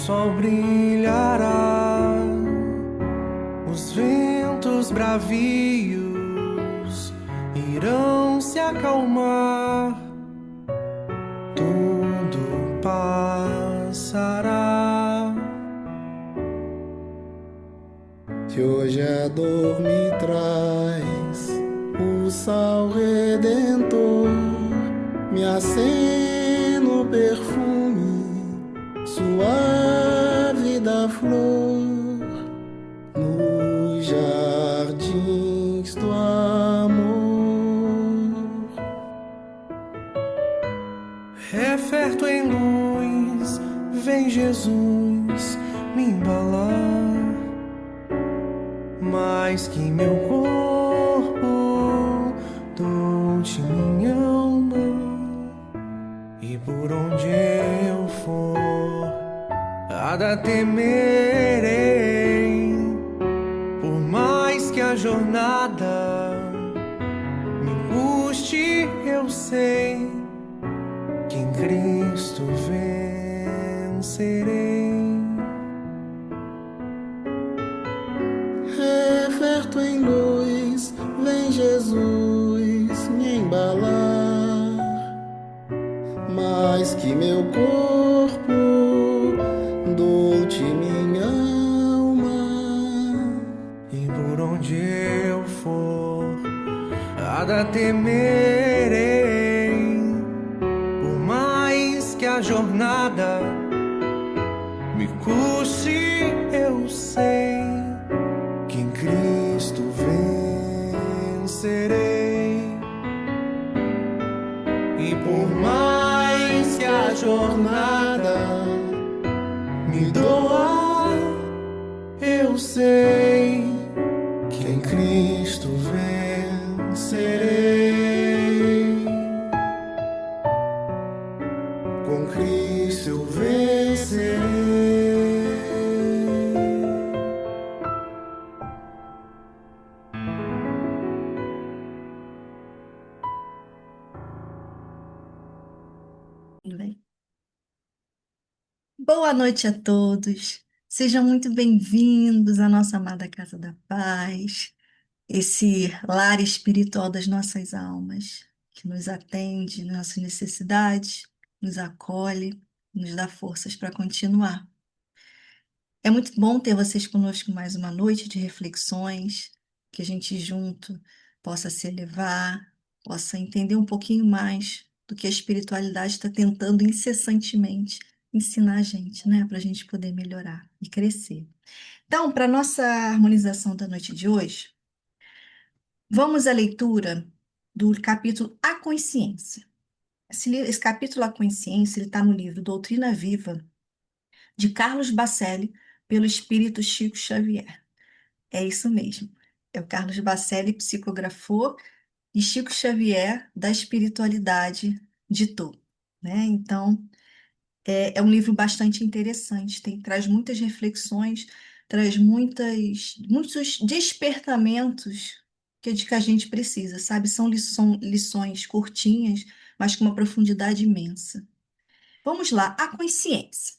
sol brilhará, os ventos bravios irão se acalmar, tudo passará. Se hoje a dor me traz o sal redentor, me acena o perfume suave da flor nos jardins do amor. Referto em luz, vem Jesus me embalar, mais que meu corpo, dou-te minha alma, e por onde eu for, nada temerei, por mais que a jornada me custe, eu sei que em Cristo vencerei. Referto em luz, vem Jesus me embalar, mais que meu corpo, dou-te minha alma. E por onde eu for, nada temerei, por mais que a jornada me custe, eu sei que em Cristo vencerei. E por mais que a jornada me doa, eu sei que em Cristo vencerei. Com Cristo eu vencerei. Tudo bem? Boa noite a todos. Sejam muito bem-vindos à nossa amada Casa da Paz, esse lar espiritual das nossas almas, que nos atende nas nossas necessidades, nos acolhe, nos dá forças para continuar. É muito bom ter vocês conosco mais uma noite de reflexões, que a gente junto possa se elevar, possa entender um pouquinho mais do que a espiritualidade está tentando incessantemente ensinar a gente, né? Para a gente poder melhorar e crescer. Então, para a nossa harmonização da noite de hoje, vamos à leitura do capítulo A Consciência. Esse capítulo A Consciência está no livro Doutrina Viva, de Carlos Bacelli, pelo Espírito Chico Xavier. É isso mesmo. É o Carlos Bacelli, psicografou, e Chico Xavier, da espiritualidade, ditou. Né? Então, é um livro bastante interessante, traz muitas reflexões, traz muitos despertamentos que a gente precisa, sabe? São lições curtinhas, mas com uma profundidade imensa. Vamos lá, a consciência.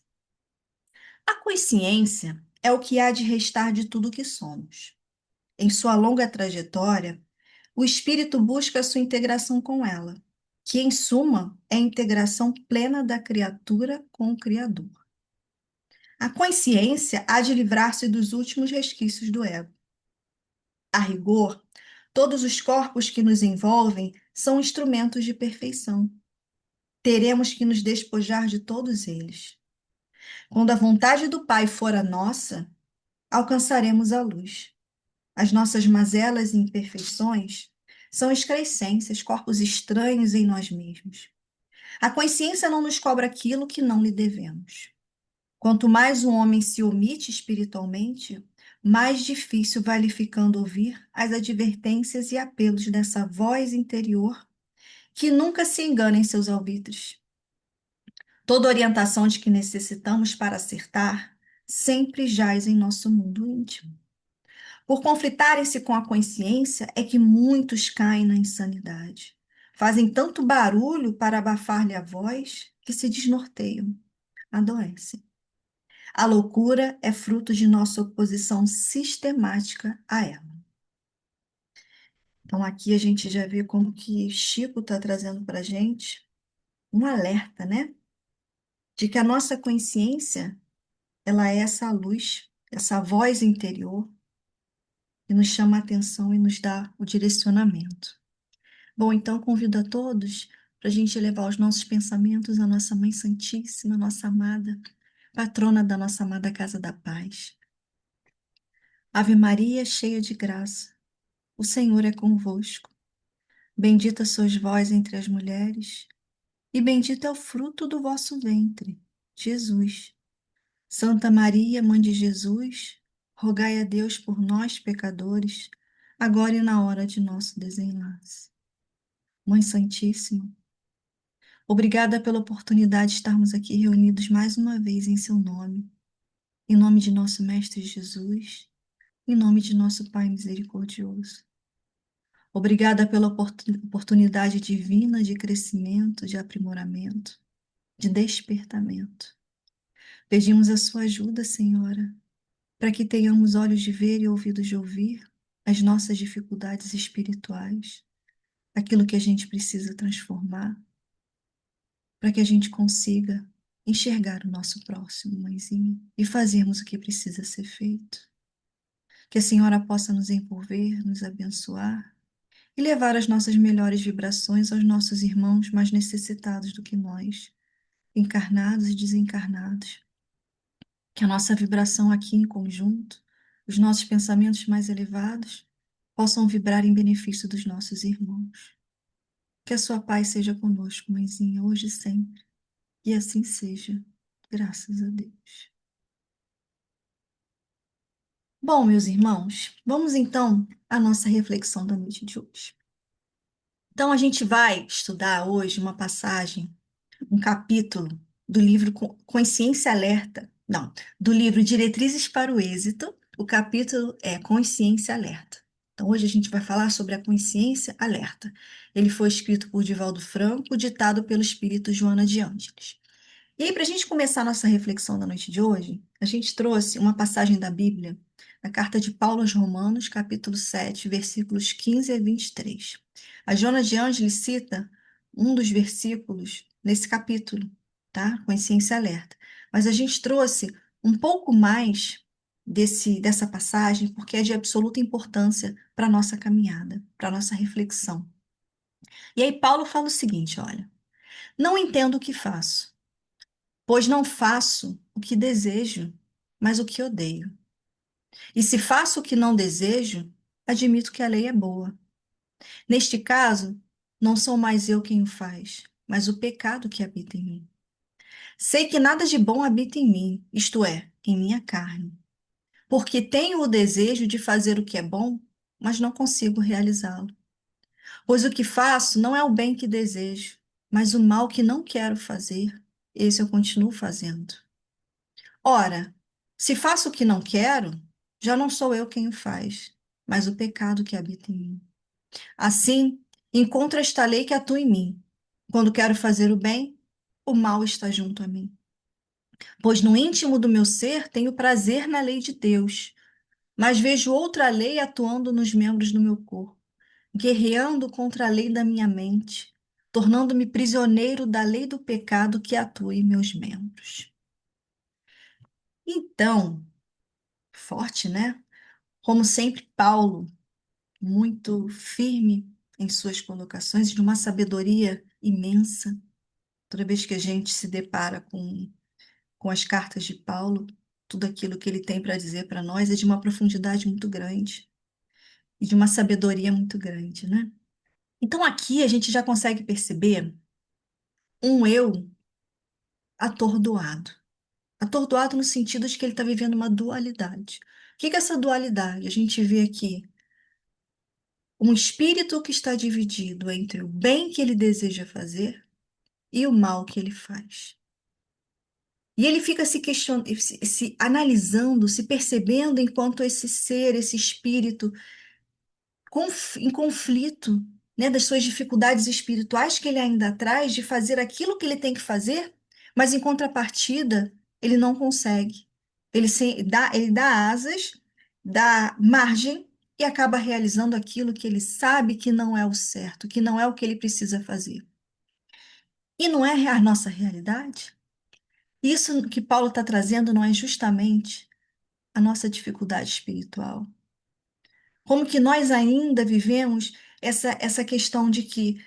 A consciência é o que há de restar de tudo que somos. Em sua longa trajetória, o espírito busca a sua integração com ela, que, em suma, é a integração plena da criatura com o Criador. A consciência há de livrar-se dos últimos resquícios do ego. A rigor, todos os corpos que nos envolvem são instrumentos de perfeição. Teremos que nos despojar de todos eles. Quando a vontade do Pai for a nossa, alcançaremos a luz. As nossas mazelas e imperfeições são excrescências, corpos estranhos em nós mesmos. A consciência não nos cobra aquilo que não lhe devemos. Quanto mais um homem se omite espiritualmente, mais difícil vai lhe ficando ouvir as advertências e apelos dessa voz interior que nunca se engana em seus alvitres. Toda orientação de que necessitamos para acertar sempre jaz em nosso mundo íntimo. Por conflitarem-se com a consciência é que muitos caem na insanidade. Fazem tanto barulho para abafar-lhe a voz que se desnorteiam, adoecem. A loucura é fruto de nossa oposição sistemática a ela. Então, aqui a gente já vê como que Chico está trazendo para a gente um alerta, né? De que a nossa consciência, ela é essa luz, essa voz interior que nos chama a atenção e nos dá o direcionamento. Bom, então convido a todos para a gente elevar os nossos pensamentos à nossa Mãe Santíssima, nossa amada, patrona da nossa amada Casa da Paz. Ave Maria, cheia de graça, o Senhor é convosco. Bendita sois vós entre as mulheres, e bendito é o fruto do vosso ventre, Jesus. Santa Maria, Mãe de Jesus, rogai a Deus por nós, pecadores, agora e na hora de nosso desenlace. Mãe Santíssima, obrigada pela oportunidade de estarmos aqui reunidos mais uma vez em nome de nosso Mestre Jesus, em nome de nosso Pai misericordioso. Obrigada pela oportunidade divina de crescimento, de aprimoramento, de despertamento. Pedimos a sua ajuda, Senhora, para que tenhamos olhos de ver e ouvidos de ouvir as nossas dificuldades espirituais, aquilo que a gente precisa transformar, para que a gente consiga enxergar o nosso próximo, Mãezinha, e fazermos o que precisa ser feito. Que a Senhora possa nos envolver, nos abençoar e levar as nossas melhores vibrações aos nossos irmãos mais necessitados do que nós, encarnados e desencarnados. Que a nossa vibração aqui em conjunto, os nossos pensamentos mais elevados, possam vibrar em benefício dos nossos irmãos. Que a sua paz seja conosco, Mãezinha, hoje e sempre. E assim seja, graças a Deus. Bom, meus irmãos, vamos então à nossa reflexão da noite de hoje. Então, a gente vai estudar hoje uma passagem, um capítulo do livro Consciência Alerta, não, do livro Diretrizes para o Êxito. O capítulo é Consciência Alerta. Então, hoje a gente vai falar sobre a consciência alerta. Ele foi escrito por Divaldo Franco, ditado pelo espírito Joana de Ângeles. E aí, para a gente começar a nossa reflexão da noite de hoje, a gente trouxe uma passagem da Bíblia, na carta de Paulo aos Romanos, capítulo 7, versículos 15 a 23. A Joana de Ângeles cita um dos versículos nesse capítulo, tá? Consciência alerta. Mas a gente trouxe um pouco mais dessa passagem, porque é de absoluta importância para a nossa caminhada, para a nossa reflexão. E aí Paulo fala o seguinte, olha, não entendo o que faço, pois não faço o que desejo, mas o que odeio. E se faço o que não desejo, admito que a lei é boa. Neste caso, não sou mais eu quem o faz, mas o pecado que habita em mim. Sei que nada de bom habita em mim, isto é, em minha carne, porque tenho o desejo de fazer o que é bom, mas não consigo realizá-lo. Pois o que faço não é o bem que desejo, mas o mal que não quero fazer, esse eu continuo fazendo. Ora, se faço o que não quero, já não sou eu quem o faz, mas o pecado que habita em mim. Assim, encontro esta lei que atua em mim. Quando quero fazer o bem, o mal está junto a mim. Pois no íntimo do meu ser tenho prazer na lei de Deus, mas vejo outra lei atuando nos membros do meu corpo, guerreando contra a lei da minha mente, tornando-me prisioneiro da lei do pecado que atua em meus membros. Então, forte, né? Como sempre, Paulo, muito firme em suas colocações, de uma sabedoria imensa. Toda vez que a gente se depara com as cartas de Paulo, tudo aquilo que ele tem para dizer para nós é de uma profundidade muito grande e de uma sabedoria muito grande, né? Então aqui a gente já consegue perceber um eu atordoado. Atordoado no sentido de que ele está vivendo uma dualidade. O que é essa dualidade? A gente vê aqui um espírito que está dividido entre o bem que ele deseja fazer e o mal que ele faz. E ele fica se questionando, se analisando, se percebendo enquanto esse ser, esse espírito, em conflito, né, das suas dificuldades espirituais que ele ainda traz de fazer aquilo que ele tem que fazer, mas em contrapartida, ele não consegue. Ele dá asas, dá margem e acaba realizando aquilo que ele sabe que não é o certo, que não é o que ele precisa fazer. E não é a nossa realidade? Isso que Paulo está trazendo não é justamente a nossa dificuldade espiritual? Como que nós ainda vivemos essa questão de que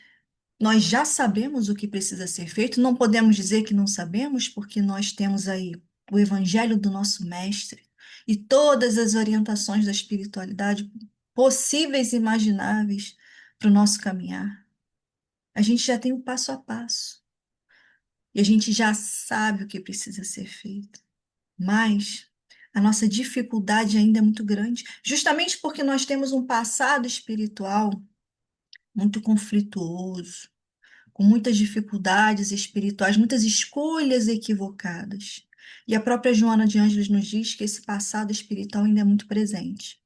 nós já sabemos o que precisa ser feito, não podemos dizer que não sabemos, porque nós temos aí o evangelho do nosso mestre e todas as orientações da espiritualidade possíveis e imagináveis para o nosso caminhar. A gente já tem o passo a passo e a gente já sabe o que precisa ser feito. Mas a nossa dificuldade ainda é muito grande, justamente porque nós temos um passado espiritual muito conflituoso, com muitas dificuldades espirituais, muitas escolhas equivocadas. E a própria Joana de Ângeles nos diz que esse passado espiritual ainda é muito presente,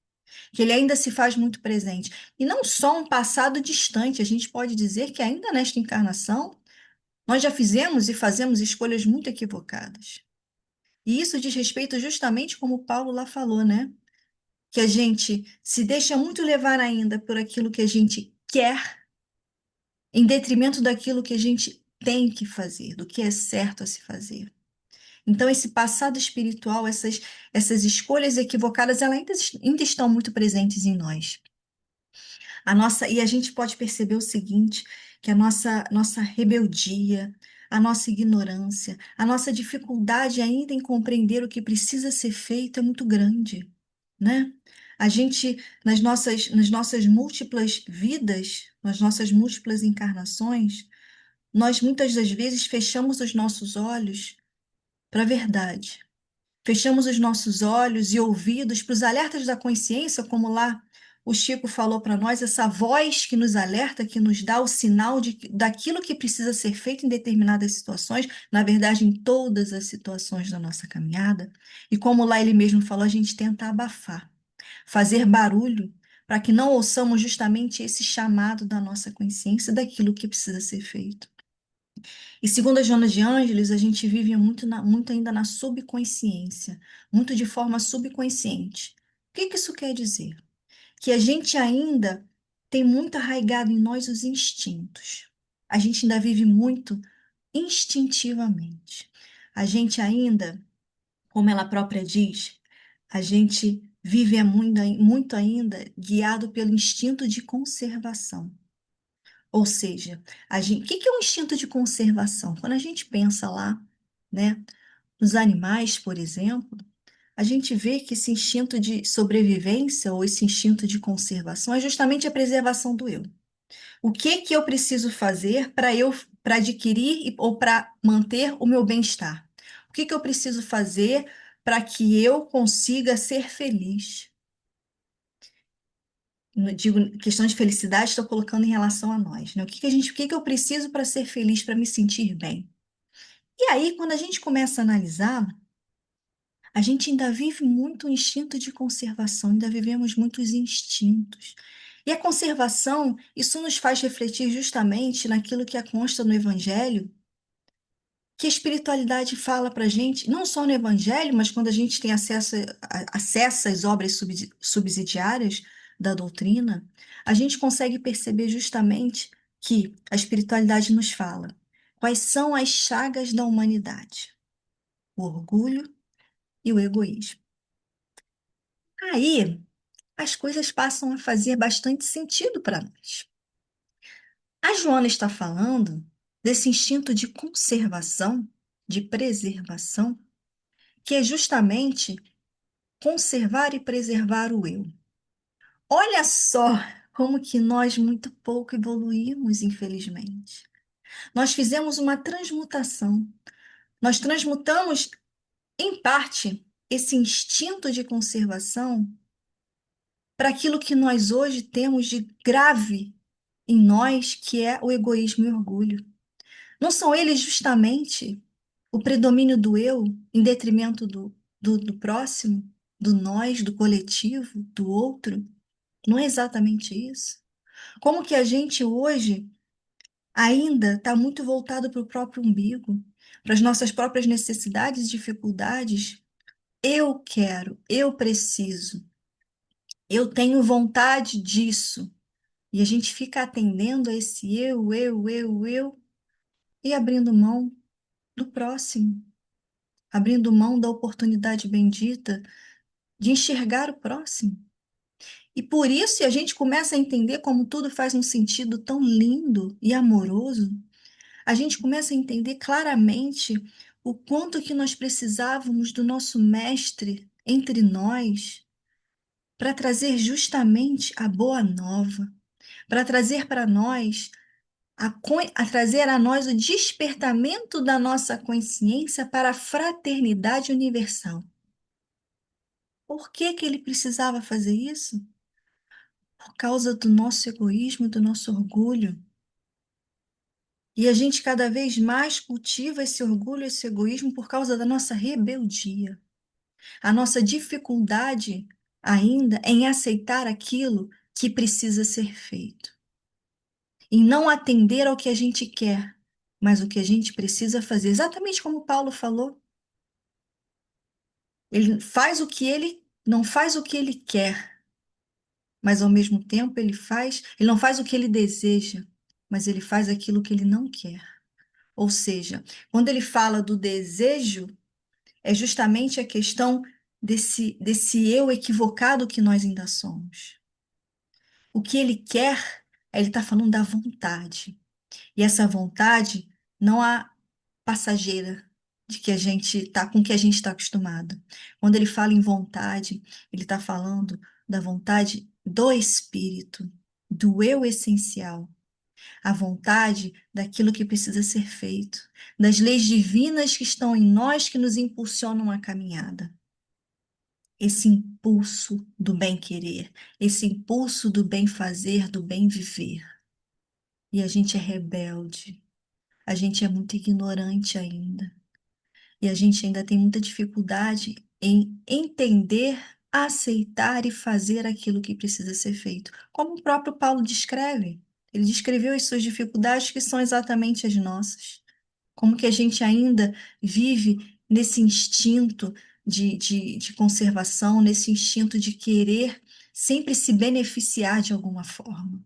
que ele ainda se faz muito presente. E não só um passado distante, a gente pode dizer que ainda nesta encarnação nós já fizemos e fazemos escolhas muito equivocadas. E isso diz respeito justamente como Paulo lá falou, né? Que a gente se deixa muito levar ainda por aquilo que a gente quer em detrimento daquilo que a gente tem que fazer, do que é certo a se fazer. Então, esse passado espiritual, essas escolhas equivocadas, elas ainda estão muito presentes em nós. E a gente pode perceber o seguinte, que a nossa rebeldia, a nossa ignorância, a nossa dificuldade ainda em compreender o que precisa ser feito é muito grande, né? A gente, nas nossas múltiplas vidas, nas nossas múltiplas encarnações, nós muitas das vezes fechamos os nossos olhos para a verdade. Fechamos os nossos olhos e ouvidos para os alertas da consciência, como lá o Chico falou para nós, essa voz que nos alerta, que nos dá o sinal daquilo que precisa ser feito em determinadas situações, na verdade, em todas as situações da nossa caminhada. E como lá ele mesmo falou, a gente tenta abafar, fazer barulho, para que não ouçamos justamente esse chamado da nossa consciência daquilo que precisa ser feito. E segundo a Joana de Ângeles, a gente vive muito ainda na subconsciência, muito de forma subconsciente. O que que isso quer dizer? Que a gente ainda tem muito arraigado em nós os instintos. A gente ainda vive muito instintivamente. A gente ainda, como ela própria diz, a gente vive muito ainda guiado pelo instinto de conservação. Ou seja, o que que é um instinto de conservação? Quando a gente pensa lá, né, nos animais, por exemplo, a gente vê que esse instinto de sobrevivência ou esse instinto de conservação é justamente a preservação do eu. O que que eu preciso fazer para adquirir ou para manter o meu bem-estar? O que que eu preciso fazer para que eu consiga ser feliz? Digo, questão de felicidade, estou colocando em relação a nós, né? O que que eu preciso para ser feliz, para me sentir bem? E aí, quando a gente começa a analisar, a gente ainda vive muito o instinto de conservação, ainda vivemos muitos instintos. E a conservação, isso nos faz refletir justamente naquilo que consta no Evangelho, que a espiritualidade fala para a gente, não só no Evangelho, mas quando a gente tem acesso às obras subsidiárias da doutrina, a gente consegue perceber justamente que a espiritualidade nos fala quais são as chagas da humanidade: o orgulho e o egoísmo. Aí as coisas passam a fazer bastante sentido para nós. A Joana está falando desse instinto de conservação, de preservação, que é justamente conservar e preservar o eu. Olha só como que nós muito pouco evoluímos, infelizmente. Nós fizemos uma transmutação. Nós transmutamos, em parte, esse instinto de conservação para aquilo que nós hoje temos de grave em nós, que é o egoísmo e o orgulho. Não são eles justamente o predomínio do eu em detrimento do próximo, do nós, do coletivo, do outro? Não é exatamente isso? Como que a gente hoje ainda está muito voltado para o próprio umbigo, para as nossas próprias necessidades e dificuldades eu quero, eu preciso, eu tenho vontade disso. E a gente fica atendendo a esse eu, e abrindo mão do próximo, abrindo mão da oportunidade bendita de enxergar o próximo. E por isso, a gente começa a entender como tudo faz um sentido tão lindo e amoroso, a gente começa a entender claramente o quanto que nós precisávamos do nosso mestre entre nós para trazer justamente a boa nova, para trazer para nós a trazer a nós o despertamento da nossa consciência para a fraternidade universal. Por que que ele precisava fazer isso? Por causa do nosso egoísmo, do nosso orgulho. E a gente cada vez mais cultiva esse orgulho, esse egoísmo por causa da nossa rebeldia. A nossa dificuldade ainda em aceitar aquilo que precisa ser feito. Em não atender ao que a gente quer, mas o que a gente precisa fazer. Exatamente como Paulo falou. Ele faz o que ele não faz o que ele quer, mas ao mesmo tempo ele não faz o que ele deseja, mas ele faz aquilo que ele não quer. Ou seja, quando ele fala do desejo, é justamente a questão desse eu equivocado que nós ainda somos. O que ele quer, ele está falando da vontade. E essa vontade não há passageira de que a gente tá com que a gente está acostumado. Quando ele fala em vontade, ele está falando da vontade do espírito, do eu essencial, a vontade daquilo que precisa ser feito, das leis divinas que estão em nós que nos impulsionam a caminhada. Esse impulso do bem-querer, esse impulso do bem-fazer, do bem-viver. E a gente é rebelde, a gente é muito ignorante ainda. E a gente ainda tem muita dificuldade em entender, aceitar e fazer aquilo que precisa ser feito. Como o próprio Paulo descreve. Ele descreveu as suas dificuldades que são exatamente as nossas. Como que a gente ainda vive nesse instinto de conservação, nesse instinto de querer sempre se beneficiar de alguma forma.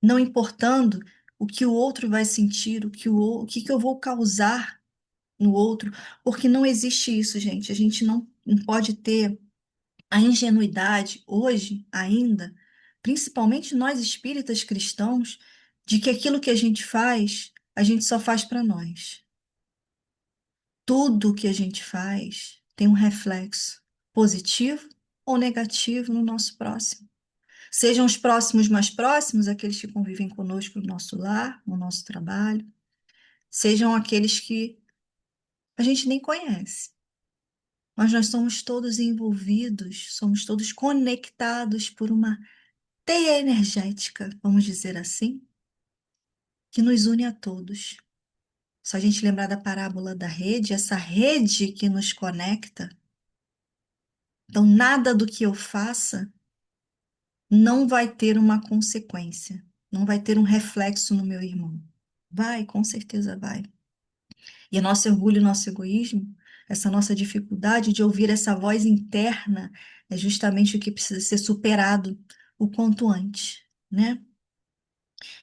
Não importando o que o outro vai sentir, o que eu vou causar no outro, porque não existe isso, gente. A gente não pode ter a ingenuidade hoje ainda, principalmente nós espíritas cristãos, de que aquilo que a gente só faz para nós. Tudo que a gente faz tem um reflexo positivo ou negativo no nosso próximo. Sejam os próximos mais próximos, aqueles que convivem conosco no nosso lar, no nosso trabalho, sejam aqueles que a gente nem conhece. Mas nós somos todos envolvidos, somos todos conectados por uma teia energética, vamos dizer assim, que nos une a todos. Se a gente lembrar da parábola da rede, essa rede que nos conecta, então nada do que eu faça não vai ter uma consequência, não vai ter um reflexo no meu irmão. Vai, com certeza vai. E o nosso orgulho, o nosso egoísmo, essa nossa dificuldade de ouvir essa voz interna, é justamente o que precisa ser superado o quanto antes, né?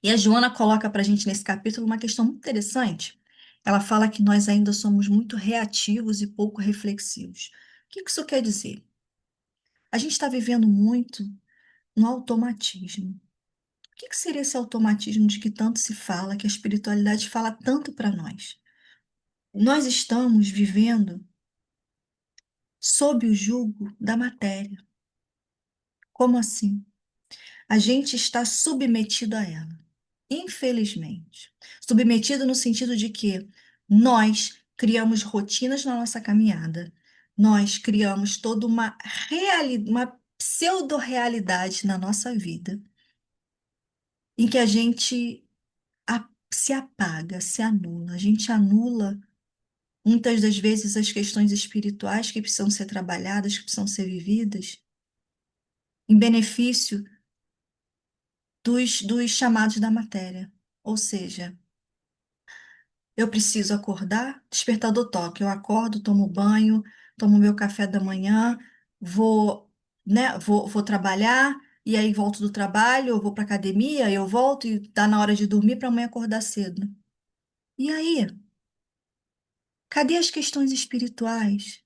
E a Joana coloca para a gente nesse capítulo uma questão muito interessante. Ela fala que nós ainda somos muito reativos e pouco reflexivos. O que isso quer dizer? A gente está vivendo muito no automatismo. O que seria esse automatismo de que tanto se fala, que a espiritualidade fala tanto para nós? Nós estamos vivendo sob o jugo da matéria. Como assim? A gente está submetido a ela, infelizmente. Submetido no sentido de que nós criamos rotinas na nossa caminhada, nós criamos toda uma pseudo-realidade na nossa vida, em que a gente se apaga, se anula, a gente anula muitas das vezes as questões espirituais que precisam ser trabalhadas, que precisam ser vividas, em benefício dos chamados da matéria. Ou seja, eu preciso acordar, despertador toca, eu acordo, tomo banho, tomo meu café da manhã, vou, né, vou trabalhar, e aí volto do trabalho, eu vou para academia, eu volto e tá na hora de dormir para amanhã acordar cedo. E aí, cadê as questões espirituais?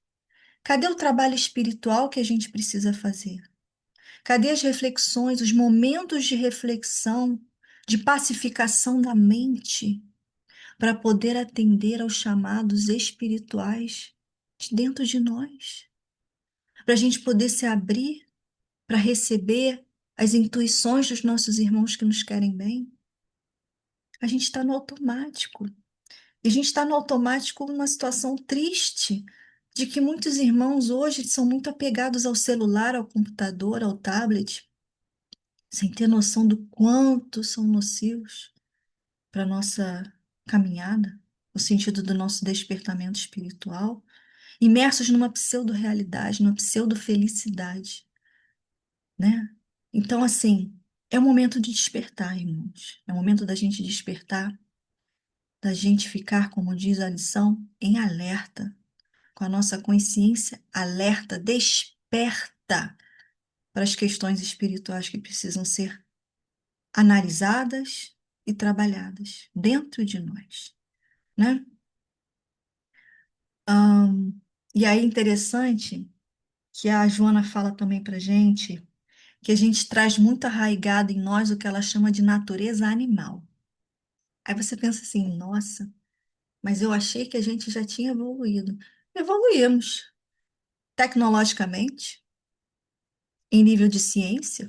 Cadê o trabalho espiritual que a gente precisa fazer? Cadê as reflexões, os momentos de reflexão, de pacificação da mente, para poder atender aos chamados espirituais de dentro de nós? Para a gente poder se abrir para receber as intuições dos nossos irmãos que nos querem bem? A gente está no automático. E a gente está no automático numa situação triste de que muitos irmãos hoje são muito apegados ao celular, ao computador, ao tablet, sem ter noção do quanto são nocivos para a nossa caminhada, no sentido do nosso despertamento espiritual, imersos numa pseudo-realidade, numa pseudo-felicidade, né? Então, assim, é o momento de despertar, irmãos. É o momento da gente despertar, da gente ficar, como diz a lição, em alerta, com a nossa consciência alerta, desperta para as questões espirituais que precisam ser analisadas e trabalhadas dentro de nós, né? E aí, interessante que a Joana fala também para gente que a gente traz muito arraigado em nós o que ela chama de natureza animal. Aí você pensa assim, nossa, mas eu achei que a gente já tinha evoluído. Evoluímos tecnologicamente, em nível de ciência,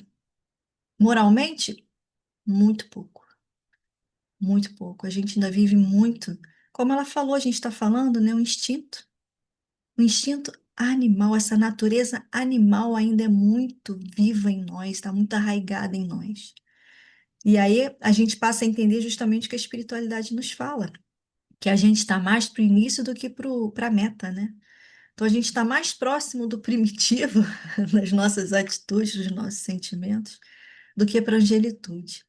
moralmente, muito pouco, muito pouco. A gente ainda vive muito, como ela falou, a gente está falando, né, um instinto animal, essa natureza animal ainda é muito viva em nós, está muito arraigada em nós. E aí a gente passa a entender justamente o que a espiritualidade nos fala, que a gente está mais para o início do que para a meta, né? Então a gente está mais próximo do primitivo nas nossas atitudes, dos nossos sentimentos, do que para a angelitude.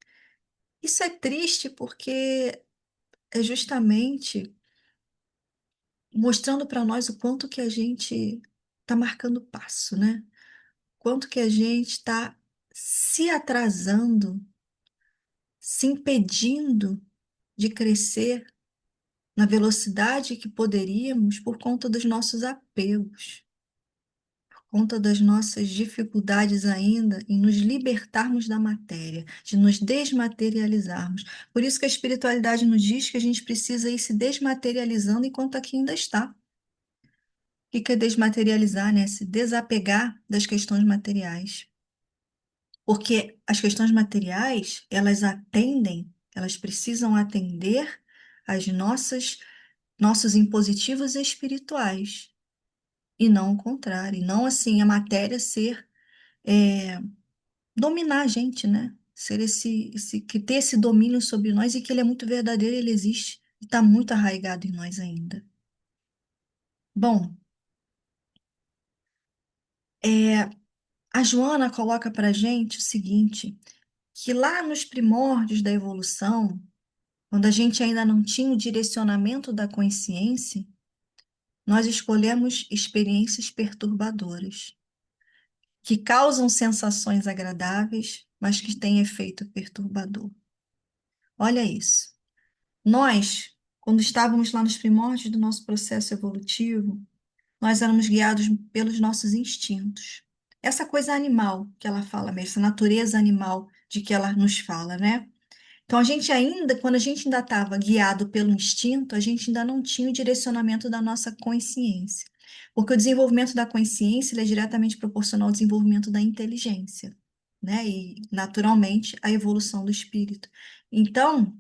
Isso é triste porque é justamente mostrando para nós o quanto que a gente está marcando passo, né? Quanto que a gente está se atrasando, se impedindo de crescer na velocidade que poderíamos por conta dos nossos apegos, por conta das nossas dificuldades ainda em nos libertarmos da matéria, de nos desmaterializarmos. Por isso que a espiritualidade nos diz que a gente precisa ir se desmaterializando enquanto aqui ainda está. O que é desmaterializar, né? Se desapegar das questões materiais. Porque as questões materiais, elas atendem, elas precisam atender às nossos impositivos espirituais, e não o contrário, e não assim a matéria ser, é, dominar a gente, né? Ser que ter esse domínio sobre nós e que ele é muito verdadeiro, ele existe, e está muito arraigado em nós ainda. Bom, a Joana coloca para a gente o seguinte, que lá nos primórdios da evolução, quando a gente ainda não tinha o direcionamento da consciência, nós escolhemos experiências perturbadoras, que causam sensações agradáveis, mas que têm efeito perturbador. Olha isso. Nós, quando estávamos lá nos primórdios do nosso processo evolutivo, nós éramos guiados pelos nossos instintos. Essa coisa animal que ela fala mesmo, essa natureza animal de que ela nos fala, né? Então, quando a gente ainda estava guiado pelo instinto, a gente ainda não tinha o direcionamento da nossa consciência. Porque o desenvolvimento da consciência ele é diretamente proporcional ao desenvolvimento da inteligência, né? E, naturalmente, à evolução do espírito. Então,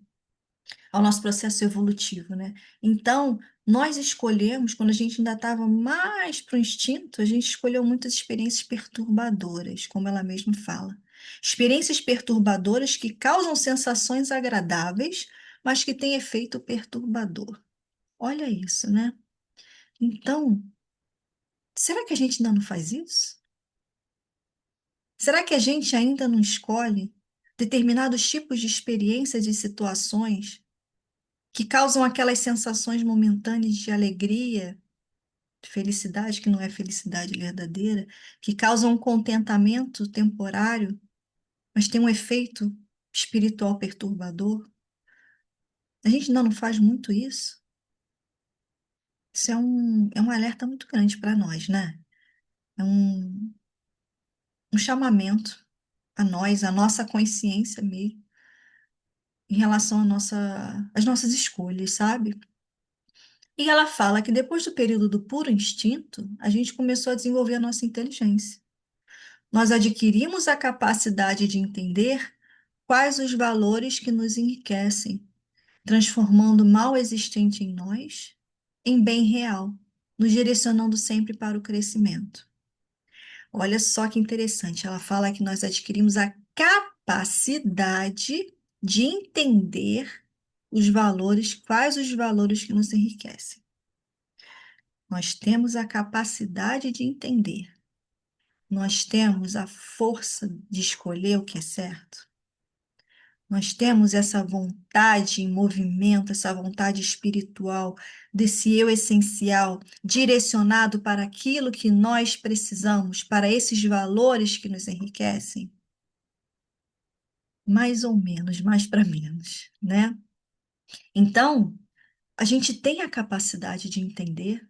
ao nosso processo evolutivo, né? Então, nós escolhemos, quando a gente ainda estava mais para o instinto, a gente escolheu muitas experiências perturbadoras, como ela mesma fala. Experiências perturbadoras que causam sensações agradáveis, mas que têm efeito perturbador. Olha isso, né? Então, será que a gente ainda não faz isso? Será que a gente ainda não escolhe determinados tipos de experiências e situações que causam aquelas sensações momentâneas de alegria, felicidade que não é felicidade verdadeira, que causa um contentamento temporário, mas tem um efeito espiritual perturbador. A gente ainda não faz muito isso. Isso é um alerta muito grande para nós, né? É um chamamento a nós, a nossa consciência mesmo, em relação às nossas escolhas, sabe? E ela fala que depois do período do puro instinto, a gente começou a desenvolver a nossa inteligência. Nós adquirimos a capacidade de entender quais os valores que nos enriquecem, transformando o mal existente em nós em bem real, nos direcionando sempre para o crescimento. Olha só que interessante, ela fala que nós adquirimos a capacidade de entender os valores, quais os valores que nos enriquecem. Nós temos a capacidade de entender. Nós temos a força de escolher o que é certo. Nós temos essa vontade em movimento, essa vontade espiritual, desse eu essencial, direcionado para aquilo que nós precisamos, para esses valores que nos enriquecem. Mais ou menos, mais para menos, né? Então, a gente tem a capacidade de entender,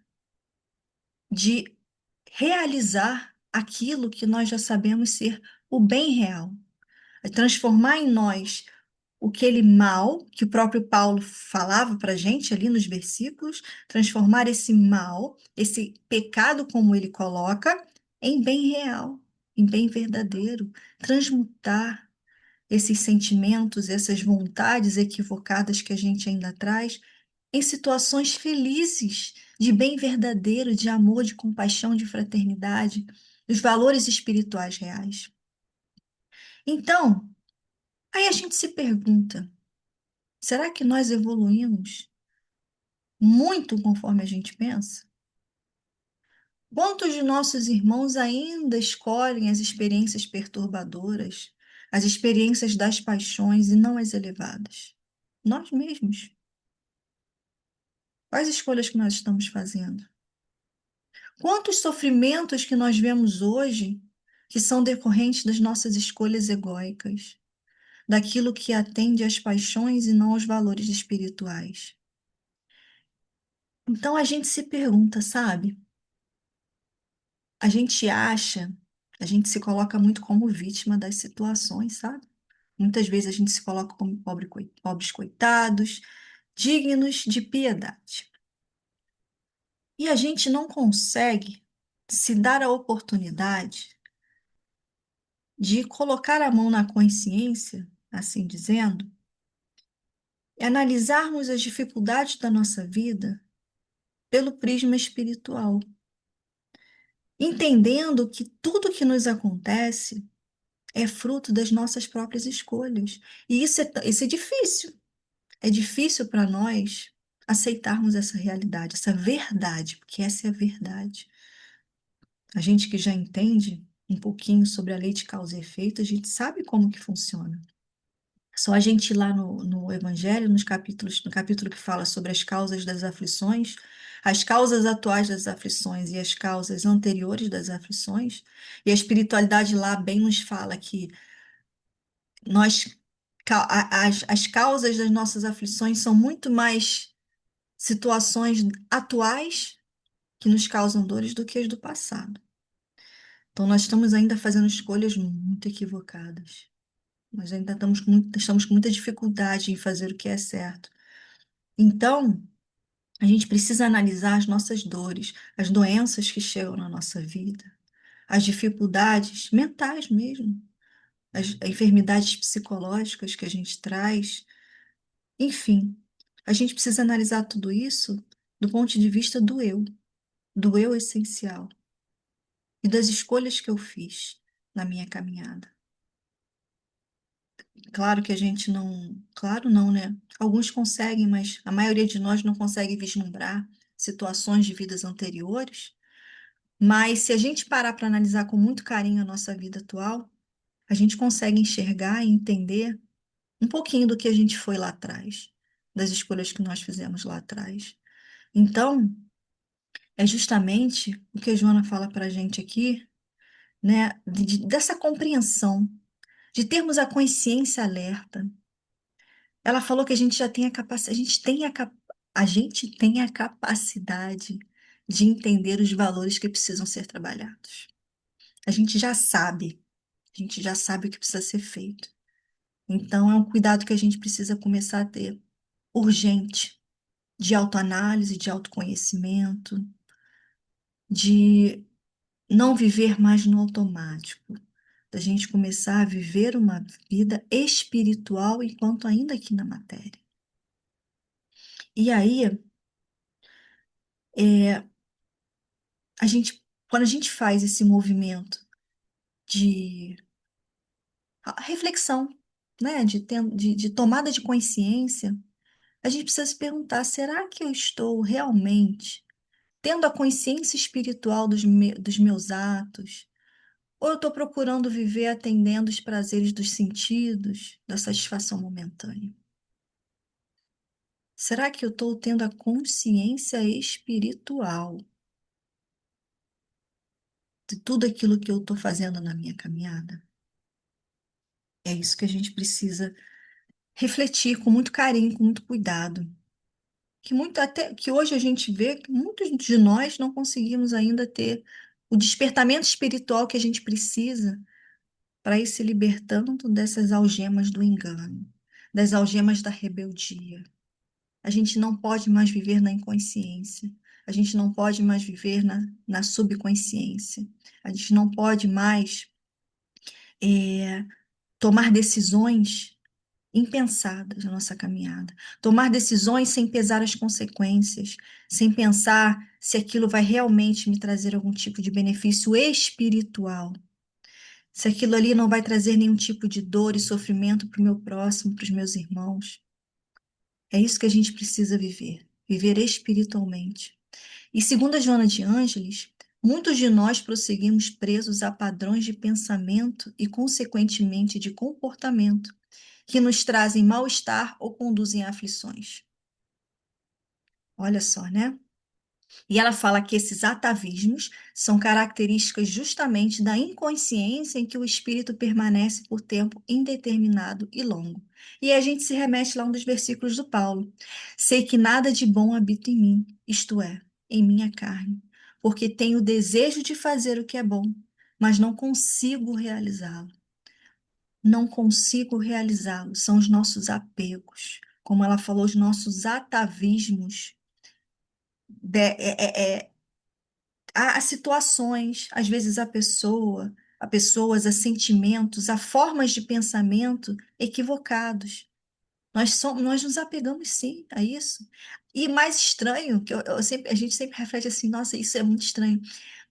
de realizar aquilo que nós já sabemos ser o bem real, é transformar em nós aquele mal que o próprio Paulo falava para a gente ali nos versículos, transformar esse mal, esse pecado, como ele coloca, em bem real, em bem verdadeiro, transmutar esses sentimentos, essas vontades equivocadas que a gente ainda traz em situações felizes, de bem verdadeiro, de amor, de compaixão, de fraternidade, dos valores espirituais reais. Então, aí a gente se pergunta, será que nós evoluímos muito conforme a gente pensa? Quantos de nossos irmãos ainda escolhem as experiências perturbadoras, as experiências das paixões e não as elevadas? Nós mesmos. Quais escolhas que nós estamos fazendo? Quantos sofrimentos que nós vemos hoje que são decorrentes das nossas escolhas egóicas, daquilo que atende às paixões e não aos valores espirituais? Então a gente se pergunta, sabe? A gente acha, a gente se coloca muito como vítima das situações, sabe? Muitas vezes a gente se coloca como pobres coitados, dignos de piedade. E a gente não consegue se dar a oportunidade de colocar a mão na consciência, assim dizendo, e analisarmos as dificuldades da nossa vida pelo prisma espiritual, entendendo que tudo que nos acontece é fruto das nossas próprias escolhas. E isso é difícil. É difícil para nós aceitarmos essa realidade, essa verdade, porque essa é a verdade. A gente que já entende um pouquinho sobre a lei de causa e efeito, a gente sabe como que funciona. Só a gente ir lá no Evangelho, no capítulo que fala sobre as causas das aflições, as causas atuais das aflições e as causas anteriores das aflições, e a espiritualidade lá bem nos fala que nós, as causas das nossas aflições são muito mais situações atuais que nos causam dores do que as do passado. Então, nós estamos ainda fazendo escolhas muito equivocadas. Nós ainda estamos com muita dificuldade em fazer o que é certo. Então, a gente precisa analisar as nossas dores, as doenças que chegam na nossa vida, as dificuldades mentais mesmo, as enfermidades psicológicas que a gente traz. Enfim, a gente precisa analisar tudo isso do ponto de vista do eu essencial e das escolhas que eu fiz na minha caminhada. Claro que a gente não, claro não, né? Alguns conseguem, mas a maioria de nós não consegue vislumbrar situações de vidas anteriores. Mas se a gente parar para analisar com muito carinho a nossa vida atual, a gente consegue enxergar e entender um pouquinho do que a gente foi lá atrás, das escolhas que nós fizemos lá atrás. Então, é justamente o que a Joana fala para a gente aqui, né? Dessa compreensão, de termos a consciência alerta. Ela falou que a gente já tem a capacidade, a gente tem a capacidade de entender os valores que precisam ser trabalhados. A gente já sabe, a gente já sabe o que precisa ser feito. Então, é um cuidado que a gente precisa começar a ter, urgente, de autoanálise, de autoconhecimento, de não viver mais no automático, da gente começar a viver uma vida espiritual enquanto ainda aqui na matéria. E aí, é, quando a gente faz esse movimento de reflexão, né, de tomada de consciência, a gente precisa se perguntar: será que eu estou realmente tendo a consciência espiritual dos meus atos? Ou eu estou procurando viver atendendo os prazeres dos sentidos, da satisfação momentânea? Será que eu estou tendo a consciência espiritual de tudo aquilo que eu estou fazendo na minha caminhada? É isso que a gente precisa refletir com muito carinho, com muito cuidado. Que hoje a gente vê que muitos de nós não conseguimos ainda ter o despertamento espiritual que a gente precisa para ir se libertando dessas algemas do engano, das algemas da rebeldia. A gente não pode mais viver na inconsciência. A gente não pode mais viver na subconsciência. A gente não pode mais tomar decisões impensadas na nossa caminhada. Tomar decisões sem pesar as consequências, sem pensar se aquilo vai realmente me trazer algum tipo de benefício espiritual, se aquilo ali não vai trazer nenhum tipo de dor e sofrimento para o meu próximo, para os meus irmãos. É isso que a gente precisa viver espiritualmente. E segundo a Joana de Ângeles, muitos de nós prosseguimos presos a padrões de pensamento e, consequentemente, de comportamento que nos trazem mal-estar ou conduzem a aflições. Olha só, né? E ela fala que esses atavismos são características justamente da inconsciência em que o espírito permanece por tempo indeterminado e longo. E a gente se remete lá um dos versículos do Paulo. Sei que nada de bom habita em mim, isto é, em minha carne, porque tenho o desejo de fazer o que é bom, mas não consigo realizá-lo. Não consigo realizá-lo. São os nossos apegos. Como ela falou, os nossos atavismos a situações, às vezes a pessoas, a sentimentos, a formas de pensamento equivocados. Nós nos apegamos sim a isso. E mais estranho, a gente sempre reflete assim: nossa, isso é muito estranho.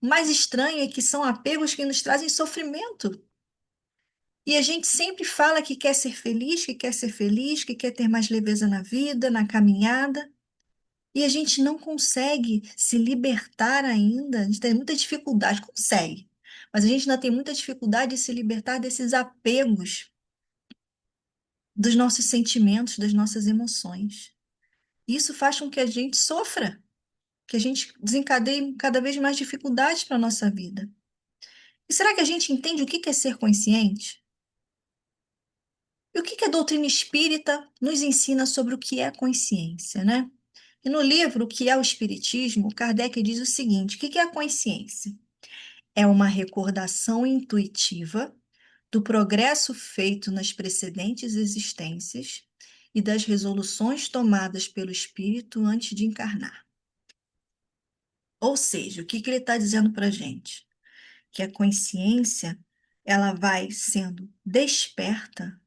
Mais estranho é que são apegos que nos trazem sofrimento. E a gente sempre fala que quer ser feliz, que quer ser feliz, que quer ter mais leveza na vida, na caminhada. E a gente não consegue se libertar ainda, a gente tem muita dificuldade, consegue, mas a gente ainda tem muita dificuldade de se libertar desses apegos dos nossos sentimentos, das nossas emoções. Isso faz com que a gente sofra, que a gente desencadeie cada vez mais dificuldades para a nossa vida. E será que a gente entende o que é ser consciente? E o que a doutrina espírita nos ensina sobre o que é consciência, né? E no livro O que é o Espiritismo, Kardec diz o seguinte: o que é a consciência? É uma recordação intuitiva do progresso feito nas precedentes existências e das resoluções tomadas pelo espírito antes de encarnar. Ou seja, o que ele está dizendo para a gente? Que a consciência ela vai sendo desperta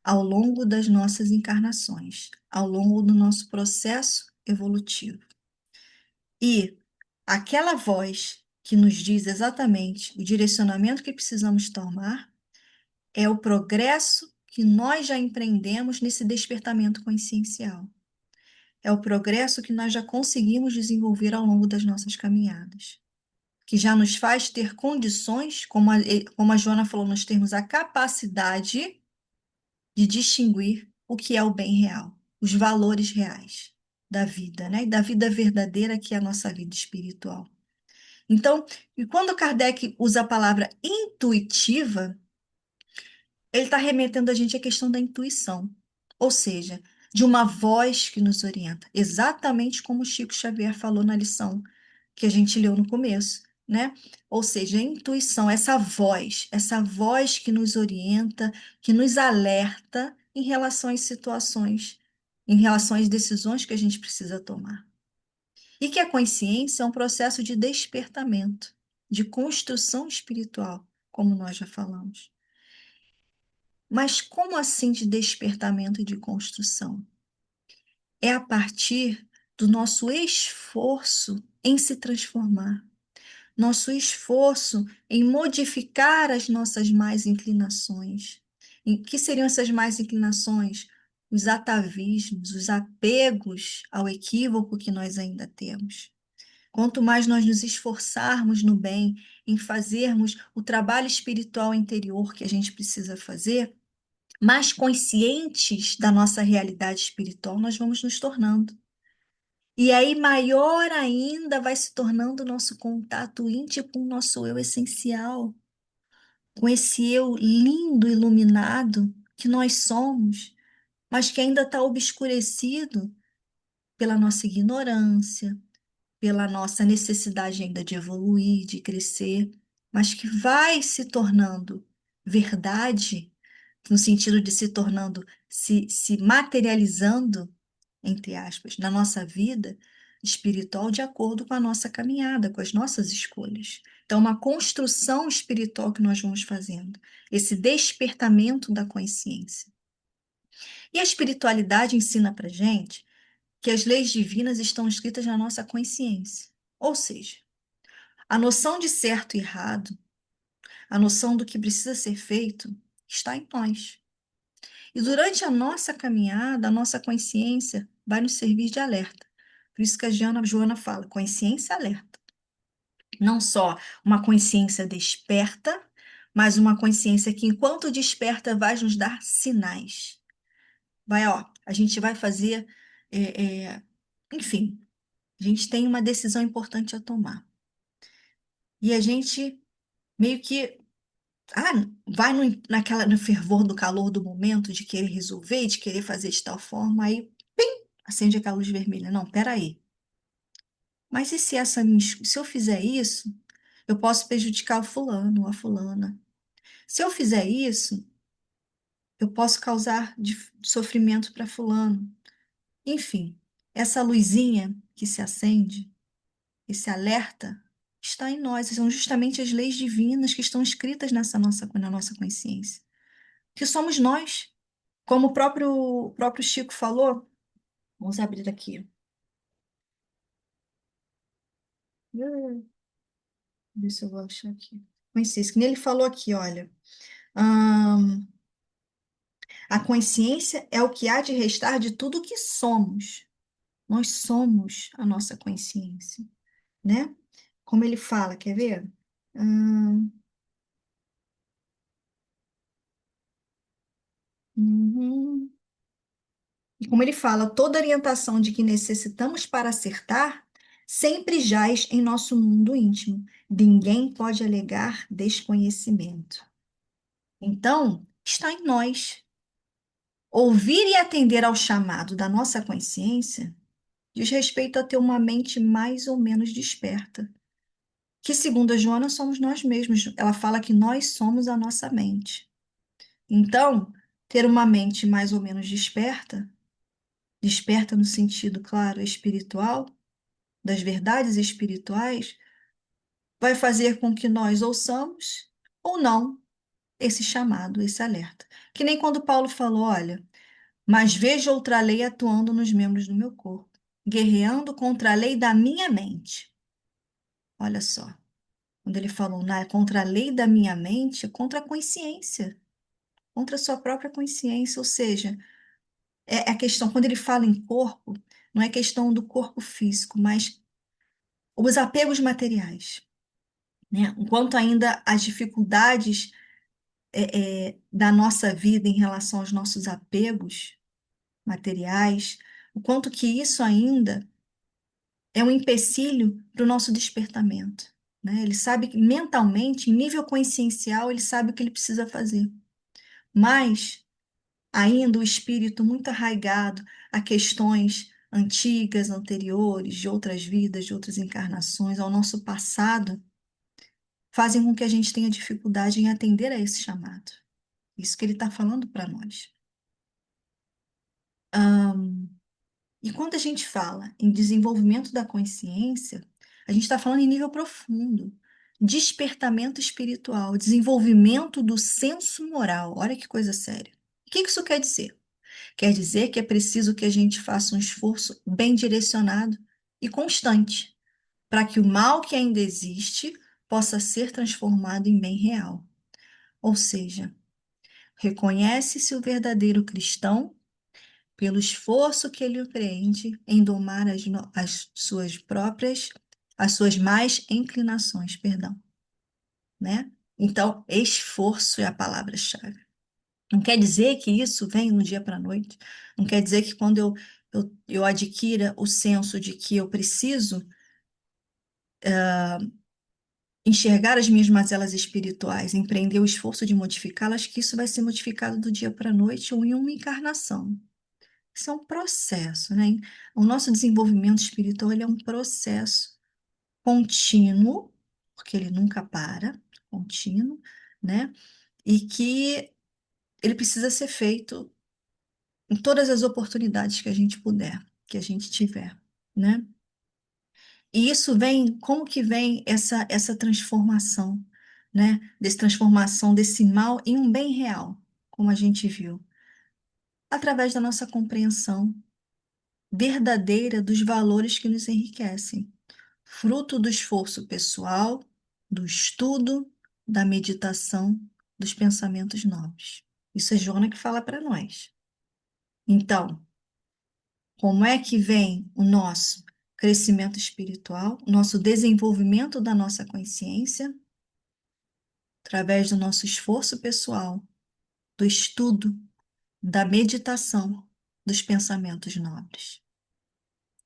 ao longo das nossas encarnações, ao longo do nosso processo evolutivo. E aquela voz que nos diz exatamente o direcionamento que precisamos tomar é o progresso que nós já empreendemos nesse despertamento consciencial. É o progresso que nós já conseguimos desenvolver ao longo das nossas caminhadas, que já nos faz ter condições, como a Joana falou, nós temos a capacidade de distinguir o que é o bem real, os valores reais. da vida, né? E da vida verdadeira que é a nossa vida espiritual. Então, e quando Kardec usa a palavra intuitiva, ele está remetendo a gente à questão da intuição, ou seja, de uma voz que nos orienta, exatamente como Chico Xavier falou na lição que a gente leu no começo, né? Ou seja, a intuição, essa voz que nos orienta, que nos alerta em relação às situações, em relação às decisões que a gente precisa tomar. E que a consciência é um processo de despertamento, de construção espiritual, como nós já falamos. Mas como assim de despertamento e de construção? É a partir do nosso esforço em se transformar, nosso esforço em modificar as nossas más inclinações. E que seriam essas más inclinações? Os atavismos, os apegos ao equívoco que nós ainda temos. Quanto mais nós nos esforçarmos no bem, em fazermos o trabalho espiritual interior que a gente precisa fazer, mais conscientes da nossa realidade espiritual nós vamos nos tornando. E aí, maior ainda vai se tornando o nosso contato íntimo com o nosso eu essencial, com esse eu lindo, iluminado que nós somos, mas que ainda está obscurecido pela nossa ignorância, pela nossa necessidade ainda de evoluir, de crescer, mas que vai se tornando verdade, no sentido de se tornando, se materializando, entre aspas, na nossa vida espiritual de acordo com a nossa caminhada, com as nossas escolhas. Então, uma construção espiritual que nós vamos fazendo, esse despertamento da consciência. E a espiritualidade ensina para gente que as leis divinas estão escritas na nossa consciência. Ou seja, a noção de certo e errado, a noção do que precisa ser feito, está em nós. E durante a nossa caminhada, a nossa consciência vai nos servir de alerta. Por isso que a Joana fala, consciência alerta. Não só uma consciência desperta, mas uma consciência que, enquanto desperta, vai nos dar sinais. A gente vai fazer, enfim, a gente tem uma decisão importante a tomar. E a gente meio que vai no fervor do calor do momento, de querer resolver, de querer fazer de tal forma, aí, pim, acende aquela luz vermelha. Não, peraí. Mas e se eu fizer isso, eu posso prejudicar o fulano ou a fulana. Se eu fizer isso, eu posso causar sofrimento para fulano. Enfim, essa luzinha que se acende, esse alerta, está em nós. São justamente as leis divinas que estão escritas na nossa consciência. Que somos nós. Como o próprio Chico falou, vamos abrir aqui. Ver se eu vou achar aqui. Consciência, que ele falou aqui, olha. A consciência é o que há de restar de tudo que somos. Nós somos a nossa consciência, né? Como ele fala, quer ver? Uhum. E como ele fala, toda orientação de que necessitamos para acertar sempre jaz em nosso mundo íntimo. Ninguém pode alegar desconhecimento. Então, está em nós. Ouvir e atender ao chamado da nossa consciência diz respeito a ter uma mente mais ou menos desperta, que, segundo a Joana, somos nós mesmos. Ela fala que nós somos a nossa mente. Então, ter uma mente mais ou menos desperta, desperta no sentido, claro, espiritual, das verdades espirituais, vai fazer com que nós ouçamos ou não esse chamado, esse alerta. Que nem quando Paulo falou, olha, mas vejo outra lei atuando nos membros do meu corpo, guerreando contra a lei da minha mente. Olha só, quando ele falou contra a lei da minha mente, contra a consciência, contra a sua própria consciência, ou seja, é a questão, quando ele fala em corpo, não é questão do corpo físico, mas os apegos materiais, né? Enquanto ainda as dificuldades da nossa vida em relação aos nossos apegos materiais, o quanto que isso ainda é um empecilho para o nosso despertamento, né? Ele sabe que mentalmente, em nível consciencial, ele sabe o que ele precisa fazer. Mas ainda o espírito muito arraigado a questões antigas, anteriores, de outras vidas, de outras encarnações, ao nosso passado, fazem com que a gente tenha dificuldade em atender a esse chamado. Isso que ele está falando para nós. E quando a gente fala em desenvolvimento da consciência, a gente está falando em nível profundo, despertamento espiritual, desenvolvimento do senso moral. Olha que coisa séria. O que isso quer dizer? Quer dizer que é preciso que a gente faça um esforço bem direcionado e constante, para que o mal que ainda existe possa ser transformado em bem real. Ou seja, reconhece-se o verdadeiro cristão pelo esforço que ele empreende em domar as suas próprias, as suas más inclinações, perdão, né? Então, esforço é a palavra-chave. Não quer dizer que isso vem do dia para a noite. Não quer dizer que quando eu adquira o senso de que eu preciso enxergar as minhas mazelas espirituais, empreender o esforço de modificá-las, que isso vai ser modificado do dia para a noite ou em uma encarnação. Isso é um processo, né? O nosso desenvolvimento espiritual ele é um processo contínuo, porque ele nunca para, contínuo, né? E que ele precisa ser feito em todas as oportunidades que a gente puder, que a gente tiver, né? E isso vem, como que vem essa transformação, né? Dessa transformação desse mal em um bem real, como a gente viu, através da nossa compreensão verdadeira dos valores que nos enriquecem, fruto do esforço pessoal, do estudo, da meditação, dos pensamentos nobres. Isso é Joana que fala para nós. Então, como é que vem o nosso crescimento espiritual, o nosso desenvolvimento da nossa consciência, através do nosso esforço pessoal, do estudo, da meditação, dos pensamentos nobres.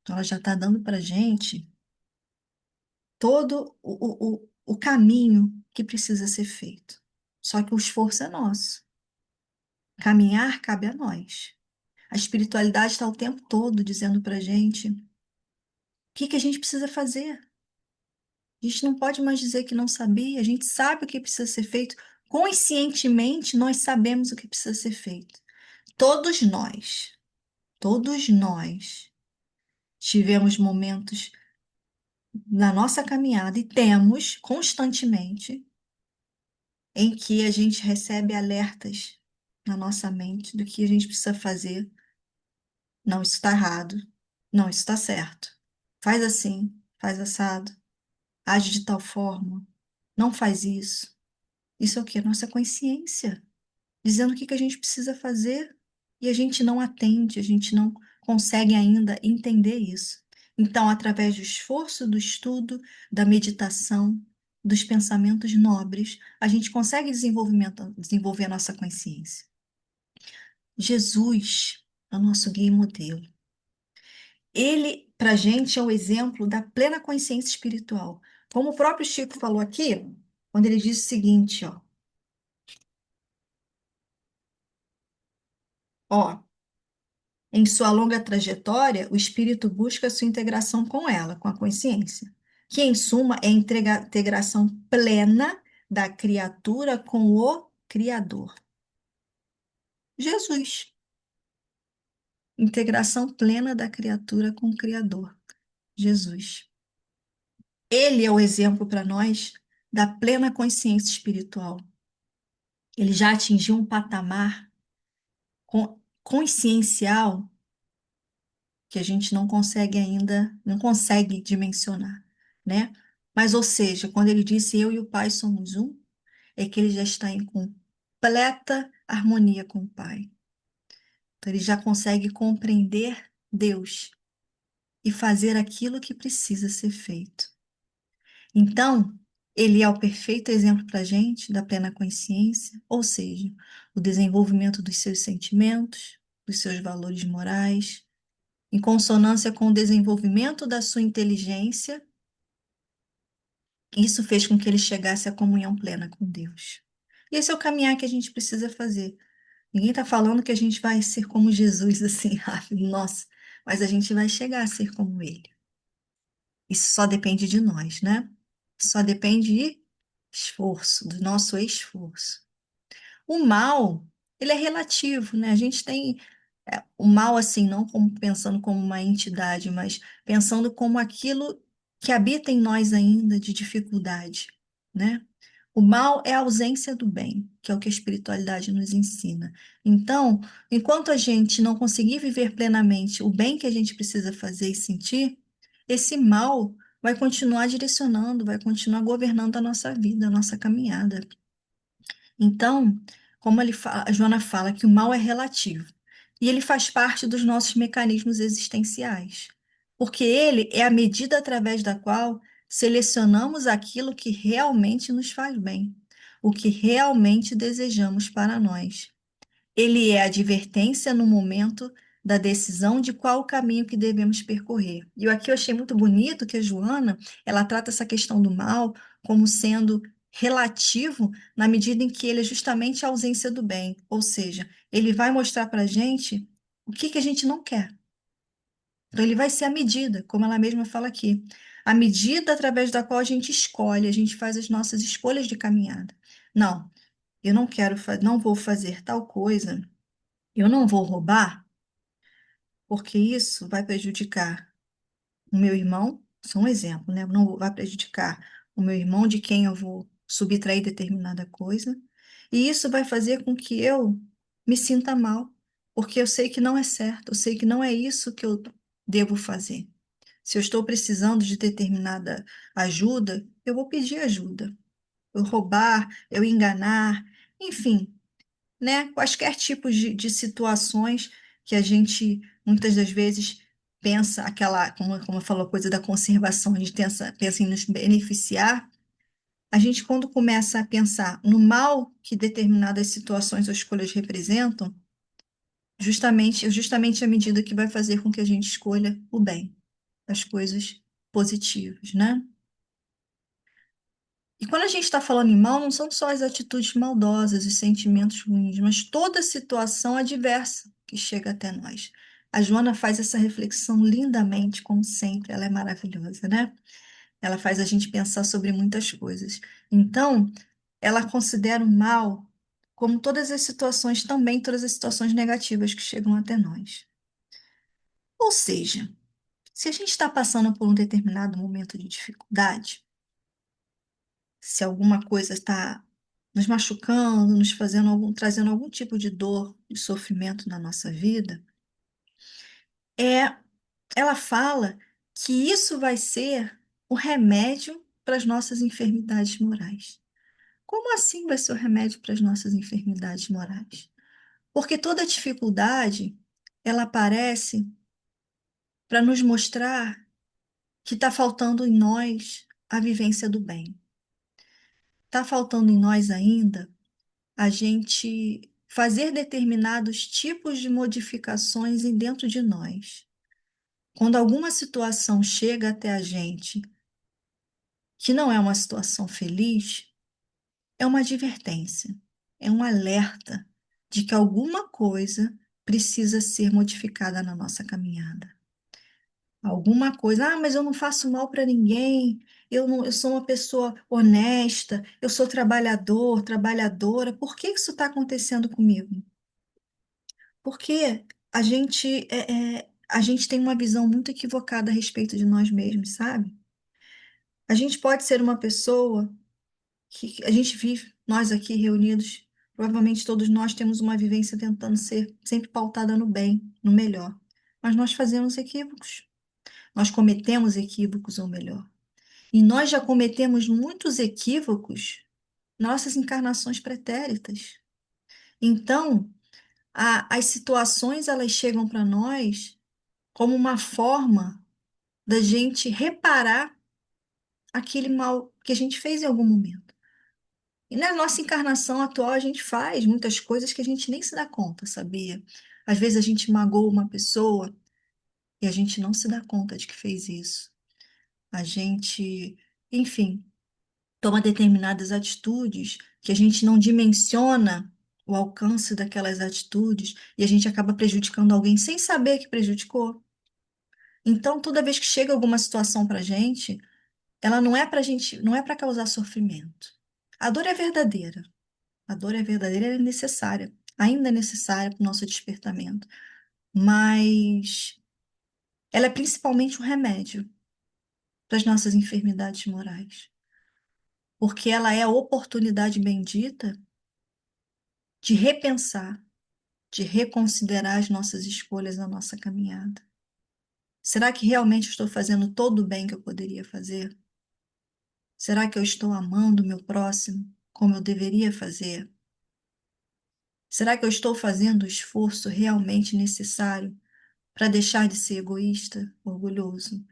Então, ela já está dando para a gente todo o caminho que precisa ser feito. Só que o esforço é nosso. Caminhar cabe a nós. A espiritualidade está o tempo todo dizendo para a gente o que a gente precisa fazer. A gente não pode mais dizer que não sabia, a gente sabe o que precisa ser feito. Conscientemente, nós sabemos o que precisa ser feito. Todos nós tivemos momentos na nossa caminhada e temos constantemente em que a gente recebe alertas na nossa mente do que a gente precisa fazer. Não, isso está errado. Não, isso está certo. Faz assim, faz assado, age de tal forma. Não faz isso. Isso é o quê? Nossa consciência, dizendo o que a gente precisa fazer e a gente não atende, a gente não consegue ainda entender isso. Então, através do esforço, do estudo, da meditação, dos pensamentos nobres, a gente consegue desenvolver a nossa consciência. Jesus é o nosso guia e modelo. Ele, para a gente, é o exemplo da plena consciência espiritual. Como o próprio Chico falou aqui, quando ele diz o seguinte, ó, em sua longa trajetória, o espírito busca sua integração com ela, com a consciência, que, em suma, é a integração plena da criatura com o Criador. Jesus. Integração plena da criatura com o Criador. Jesus. Ele é o exemplo para nós da plena consciência espiritual. Ele já atingiu um patamar consciencial que a gente não consegue ainda, não consegue dimensionar, né? Mas, ou seja, quando ele disse eu e o Pai somos um, é que ele já está em completa harmonia com o Pai. Então, ele já consegue compreender Deus e fazer aquilo que precisa ser feito. Então, ele é o perfeito exemplo para a gente da plena consciência, ou seja, o desenvolvimento dos seus sentimentos, dos seus valores morais, em consonância com o desenvolvimento da sua inteligência. Isso fez com que ele chegasse à comunhão plena com Deus. E esse é o caminhar que a gente precisa fazer. Ninguém está falando que a gente vai ser como Jesus, assim, nossa, mas a gente vai chegar a ser como ele. Isso só depende de nós, né? Só depende de esforço, do nosso esforço. O mal, ele é relativo, né? A gente tem o mal assim, não como pensando como uma entidade, mas pensando como aquilo que habita em nós ainda de dificuldade, né? O mal é a ausência do bem, que é o que a espiritualidade nos ensina. Então, enquanto a gente não conseguir viver plenamente o bem que a gente precisa fazer e sentir, esse mal vai continuar direcionando, vai continuar governando a nossa vida, a nossa caminhada. Então, como a Joana fala que o mal é relativo e ele faz parte dos nossos mecanismos existenciais, porque ele é a medida através da qual selecionamos aquilo que realmente nos faz bem, o que realmente desejamos para nós. Ele é a advertência no momento da decisão de qual o caminho que devemos percorrer. E aqui eu achei muito bonito que a Joana, ela trata essa questão do mal como sendo relativo na medida em que ele é justamente a ausência do bem, ou seja, ele vai mostrar para a gente o que a gente não quer. Então ele vai ser a medida, como ela mesma fala aqui, a medida através da qual a gente escolhe, a gente faz as nossas escolhas de caminhada. Não, eu não quero, não vou fazer tal coisa, eu não vou roubar, porque isso vai prejudicar o meu irmão, só um exemplo, né? Não vai prejudicar o meu irmão de quem eu vou subtrair determinada coisa, e isso vai fazer com que eu me sinta mal, porque eu sei que não é certo, eu sei que não é isso que eu devo fazer. Se eu estou precisando de determinada ajuda, eu vou pedir ajuda. Eu roubar, eu enganar, enfim, né? Quaisquer tipos de situações que a gente muitas das vezes pensa aquela, como falou, coisa da conservação, a gente pensa em nos beneficiar. A gente, quando começa a pensar no mal que determinadas situações ou escolhas representam, justamente a medida que vai fazer com que a gente escolha o bem, as coisas positivas, né? E quando a gente está falando em mal, não são só as atitudes maldosas, os sentimentos ruins, mas toda situação adversa que chega até nós. A Joana faz essa reflexão lindamente, como sempre, ela é maravilhosa, né? Ela faz a gente pensar sobre muitas coisas. Então, ela considera o mal como todas as situações, também todas as situações negativas que chegam até nós. Ou seja, se a gente está passando por um determinado momento de dificuldade, se alguma coisa está nos machucando, nos fazendo trazendo algum tipo de dor e sofrimento na nossa vida, é, ela fala que isso vai ser o remédio para as nossas enfermidades morais. Como assim vai ser o remédio para as nossas enfermidades morais? Porque toda dificuldade, ela aparece para nos mostrar que está faltando em nós a vivência do bem. Está faltando em nós ainda a gente fazer determinados tipos de modificações em dentro de nós. Quando alguma situação chega até a gente que não é uma situação feliz, é uma advertência, é um alerta de que alguma coisa precisa ser modificada na nossa caminhada. Alguma coisa, mas eu não faço mal para ninguém, eu não, eu sou uma pessoa honesta, eu sou trabalhador, trabalhadora, por que isso está acontecendo comigo? Porque a gente tem uma visão muito equivocada a respeito de nós mesmos, sabe? A gente pode ser uma pessoa que a gente vive, nós aqui reunidos, provavelmente todos nós temos uma vivência tentando ser sempre pautada no bem, no melhor. Mas nós fazemos equívocos, nós cometemos equívocos, ou melhor. E nós já cometemos muitos equívocos nas nossas encarnações pretéritas. Então, as situações elas chegam para nós como uma forma da gente reparar aquele mal que a gente fez em algum momento. E na nossa encarnação atual, a gente faz muitas coisas que a gente nem se dá conta, sabia? Às vezes a gente magoa uma pessoa e a gente não se dá conta de que fez isso. A gente, enfim, toma determinadas atitudes que a gente não dimensiona o alcance daquelas atitudes e a gente acaba prejudicando alguém sem saber que prejudicou. Então, toda vez que chega alguma situação para a gente, ela não é para gente, não é para causar sofrimento. A dor é verdadeira. A dor é verdadeira, ela é necessária, ainda é necessária para o nosso despertamento, mas ela é principalmente um remédio para as nossas enfermidades morais, porque ela é a oportunidade bendita de repensar, de reconsiderar as nossas escolhas na nossa caminhada. Será que realmente estou fazendo todo o bem que eu poderia fazer? Será que eu estou amando o meu próximo como eu deveria fazer? Será que eu estou fazendo o esforço realmente necessário para deixar de ser egoísta, orgulhoso,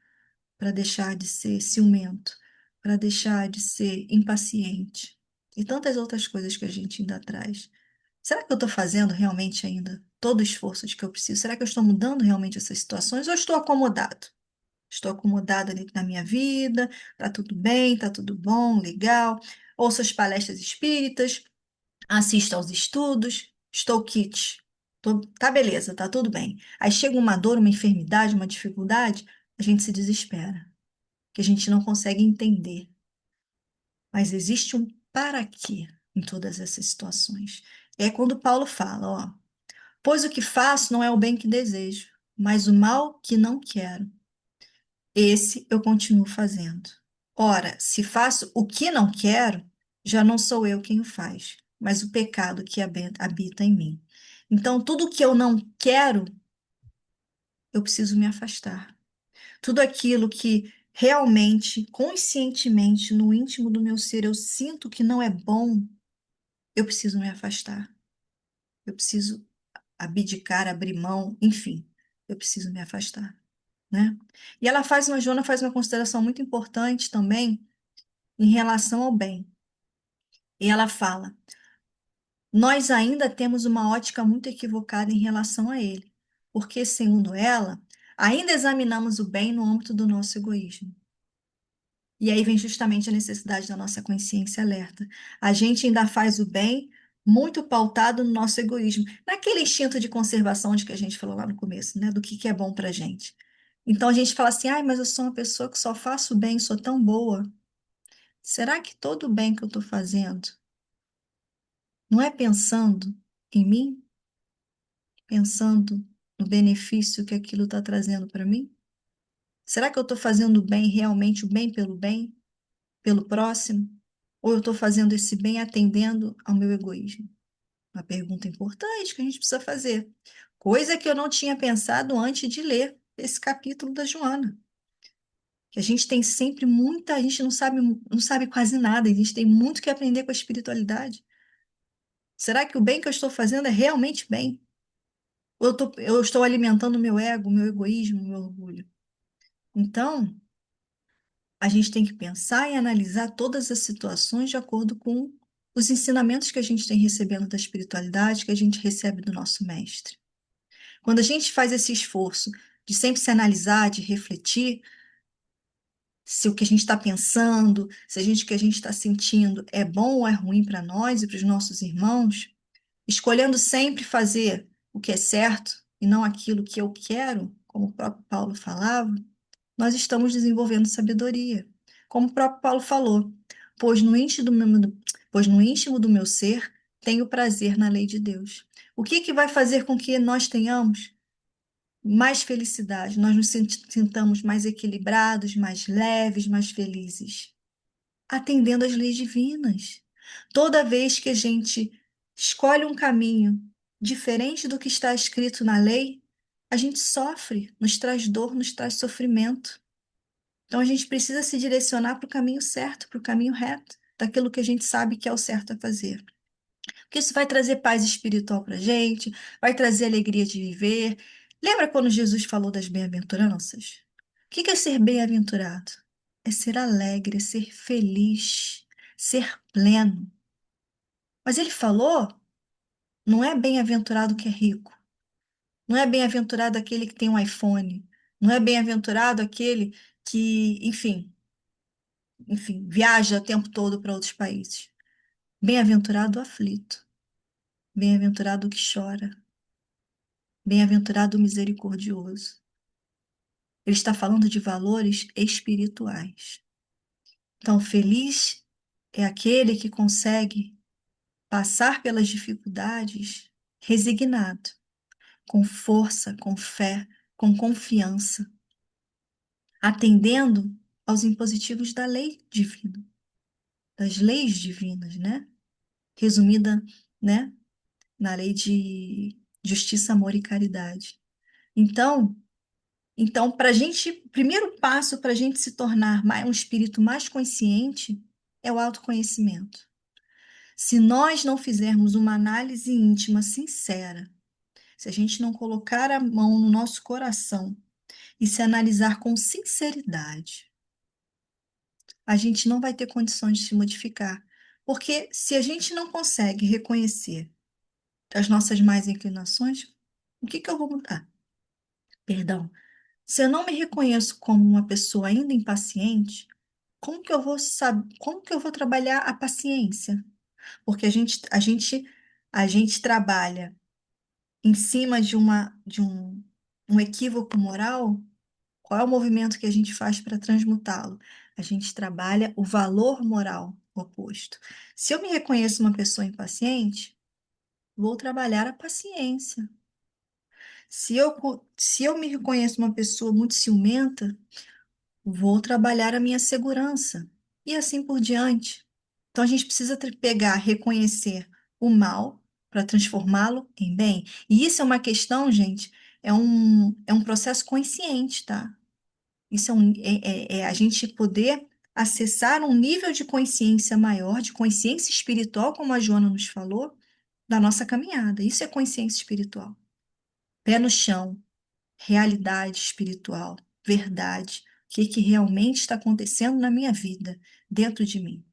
para deixar de ser ciumento, para deixar de ser impaciente e tantas outras coisas que a gente ainda traz? Será que eu estou fazendo realmente ainda todo o esforço de que eu preciso? Será que eu estou mudando realmente essas situações ou estou acomodado? Estou acomodado ali na minha vida, tá tudo bem, tá tudo bom, legal. Ouço as palestras espíritas, assisto aos estudos, estou kit. Tá beleza, tá tudo bem. Aí chega uma dor, uma enfermidade, uma dificuldade, a gente se desespera, que a gente não consegue entender. Mas existe um para quê em todas essas situações. É quando Paulo fala, ó, pois o que faço não é o bem que desejo, mas o mal que não quero. Esse eu continuo fazendo. Ora, se faço o que não quero, já não sou eu quem o faz, mas o pecado que habita em mim. Então, tudo que eu não quero, eu preciso me afastar. Tudo aquilo que realmente, conscientemente, no íntimo do meu ser, eu sinto que não é bom, eu preciso me afastar. Eu preciso abdicar, abrir mão, enfim, eu preciso me afastar, né? E Joana faz uma consideração muito importante também em relação ao bem. E ela fala: nós ainda temos uma ótica muito equivocada em relação a ele, porque, segundo ela, ainda examinamos o bem no âmbito do nosso egoísmo. E aí vem justamente a necessidade da nossa consciência alerta. A gente ainda faz o bem muito pautado no nosso egoísmo, naquele instinto de conservação de que a gente falou lá no começo, né? Do que é bom pra gente. Então a gente fala assim: ai, mas eu sou uma pessoa que só faço bem, sou tão boa. Será que todo o bem que eu estou fazendo não é pensando em mim? Pensando no benefício que aquilo está trazendo para mim? Será que eu estou fazendo o bem realmente, o bem, pelo próximo? Ou eu estou fazendo esse bem atendendo ao meu egoísmo? Uma pergunta importante que a gente precisa fazer. Coisa que eu não tinha pensado antes de ler esse capítulo da Joana. Que a gente tem sempre muita, a gente não sabe quase nada, a gente tem muito que aprender com a espiritualidade. Será que o bem que eu estou fazendo é realmente bem? Ou eu estou alimentando o meu ego, o meu egoísmo, o meu orgulho? Então, a gente tem que pensar e analisar todas as situações de acordo com os ensinamentos que a gente tem recebendo da espiritualidade, que a gente recebe do nosso mestre. Quando a gente faz esse esforço de sempre se analisar, de refletir, se o que a gente está pensando, se o que a gente está sentindo é bom ou é ruim para nós e para os nossos irmãos, escolhendo sempre fazer o que é certo e não aquilo que eu quero, como o próprio Paulo falava, nós estamos desenvolvendo sabedoria. Como o próprio Paulo falou, pois no íntimo do meu ser tenho prazer na lei de Deus. O que que vai fazer com que nós tenhamos mais felicidade, nós nos sintamos mais equilibrados, mais leves, mais felizes? Atendendo às leis divinas. Toda vez que a gente escolhe um caminho diferente do que está escrito na lei, a gente sofre, nos traz dor, nos traz sofrimento. Então a gente precisa se direcionar para o caminho certo, para o caminho reto, daquilo que a gente sabe que é o certo a fazer. Porque isso vai trazer paz espiritual para a gente, vai trazer alegria de viver. Lembra quando Jesus falou das bem-aventuranças? O que é ser bem-aventurado? É ser alegre, é ser feliz, ser pleno. Mas ele falou, não é bem-aventurado que é rico, não é bem-aventurado aquele que tem um iPhone, Não é bem-aventurado aquele que, enfim, viaja o tempo todo para outros países. Bem-aventurado o aflito, bem-aventurado o que chora, bem-aventurado o misericordioso. Ele está falando de valores espirituais. Então, feliz é aquele que consegue passar pelas dificuldades resignado, com força, com fé, com confiança, atendendo aos impositivos da lei divina, das leis divinas, né? Resumida, né, na lei de justiça, amor e caridade. Então, para a gente, o primeiro passo para a gente se tornar um espírito mais consciente é o autoconhecimento. Se nós não fizermos uma análise íntima sincera, se a gente não colocar a mão no nosso coração e se analisar com sinceridade, a gente não vai ter condições de se modificar. Porque se a gente não consegue reconhecer as nossas más inclinações, o que que eu vou mudar? Perdão. Se eu não me reconheço como uma pessoa ainda impaciente, como que eu vou trabalhar a paciência? Porque a gente trabalha em cima um equívoco moral. Qual é o movimento que a gente faz para transmutá-lo? A gente trabalha o valor moral oposto. Se eu me reconheço uma pessoa impaciente, vou trabalhar a paciência. Se eu me reconheço uma pessoa muito ciumenta, vou trabalhar a minha segurança. E assim por diante. Então a gente precisa pegar, reconhecer o mal para transformá-lo em bem. E isso é uma questão, gente, é um processo consciente, tá? Isso é a gente poder acessar um nível de consciência maior, de consciência espiritual, como a Joana nos falou, da nossa caminhada. Isso é consciência espiritual. Pé no chão, realidade espiritual, verdade. O que que realmente está acontecendo na minha vida, dentro de mim.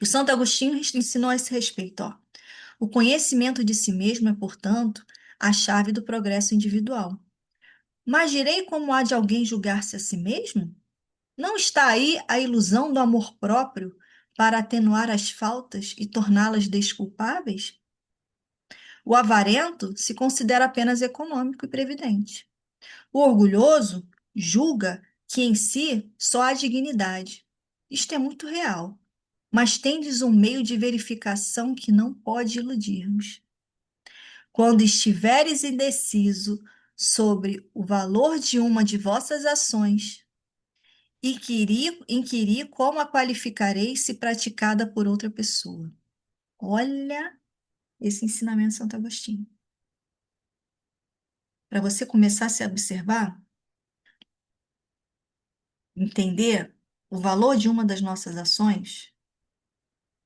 E o Santo Agostinho ensinou a esse respeito, ó. O conhecimento de si mesmo é, portanto, a chave do progresso individual. Mas direi como há de alguém julgar-se a si mesmo? Não está aí a ilusão do amor próprio para atenuar as faltas e torná-las desculpáveis? O avarento se considera apenas econômico e previdente. O orgulhoso julga que em si só há dignidade. Isto é muito real, mas tendes um meio de verificação que não pode iludir-nos. Quando estiveres indeciso sobre o valor de uma de vossas ações, inquirir como a qualificarei se praticada por outra pessoa. Olha esse ensinamento de Santo Agostinho. Para você começar a se observar, entender o valor de uma das nossas ações,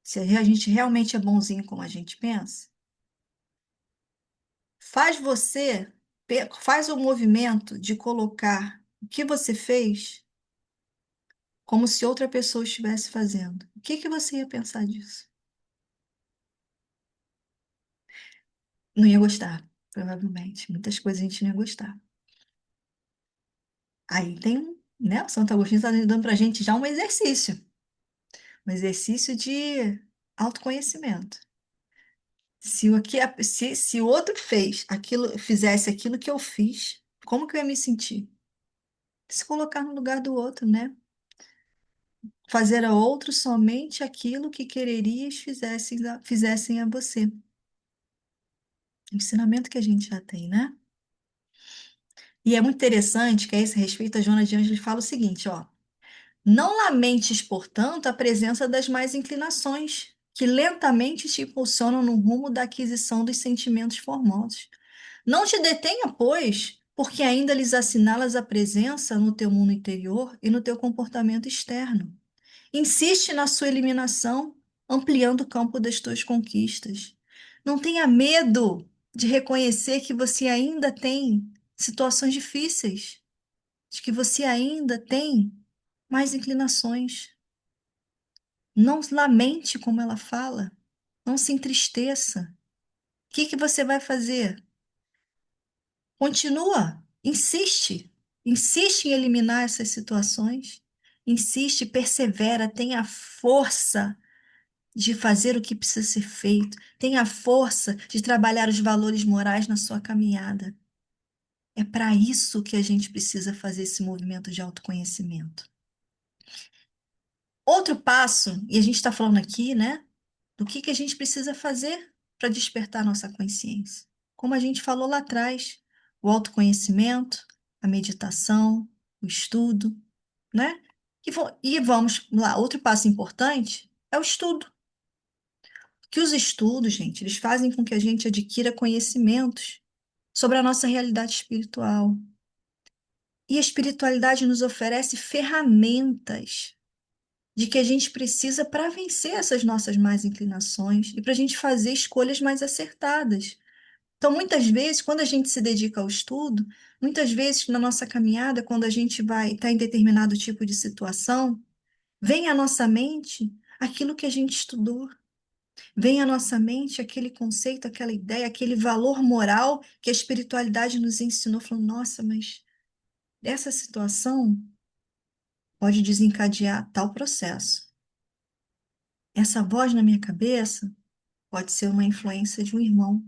se a gente realmente é bonzinho como a gente pensa, faz você, faz o movimento de colocar o que você fez como se outra pessoa estivesse fazendo. O que que você ia pensar disso? Não ia gostar, provavelmente. Muitas coisas a gente não ia gostar. Aí tem, né? O Santo Agostinho está dando para a gente já um exercício de autoconhecimento. Se o outro fizesse aquilo que eu fiz, como que eu ia me sentir? Se colocar no lugar do outro, né? Fazer a outro somente aquilo que quererias fizessem a você. Ensinamento que a gente já tem, né? E é muito interessante que a esse respeito a Joana de Ângeles fala o seguinte, ó. Não lamentes, portanto, a presença das más inclinações, que lentamente te impulsionam no rumo da aquisição dos sentimentos formosos. Não te detenha, pois, porque ainda lhes assinalas a presença no teu mundo interior e no teu comportamento externo. Insiste na sua eliminação, ampliando o campo das tuas conquistas. Não tenha medo de reconhecer que você ainda tem situações difíceis, de que você ainda tem mais inclinações. Não lamente como ela fala, não se entristeça. O que que você vai fazer? Continua, insiste. insiste em eliminar essas situações, insiste, persevera, tenha força de fazer o que precisa ser feito, tenha força de trabalhar os valores morais na sua caminhada. É para isso que a gente precisa fazer esse movimento de autoconhecimento. Outro passo, e a gente está falando aqui, né, do que a gente precisa fazer para despertar nossa consciência. Como a gente falou lá atrás, o autoconhecimento, a meditação, o estudo, né? E vamos lá, outro passo importante é o estudo. Que os estudos, gente, eles fazem com que a gente adquira conhecimentos sobre a nossa realidade espiritual. E a espiritualidade nos oferece ferramentas de que a gente precisa para vencer essas nossas más inclinações e para a gente fazer escolhas mais acertadas. Então, muitas vezes, quando a gente se dedica ao estudo, muitas vezes na nossa caminhada, quando a gente vai estar em determinado tipo de situação, vem à nossa mente aquilo que a gente estudou, vem à nossa mente aquele conceito, aquela ideia, aquele valor moral que a espiritualidade nos ensinou, falando, nossa, mas essa situação pode desencadear tal processo. Essa voz na minha cabeça pode ser uma influência de um irmão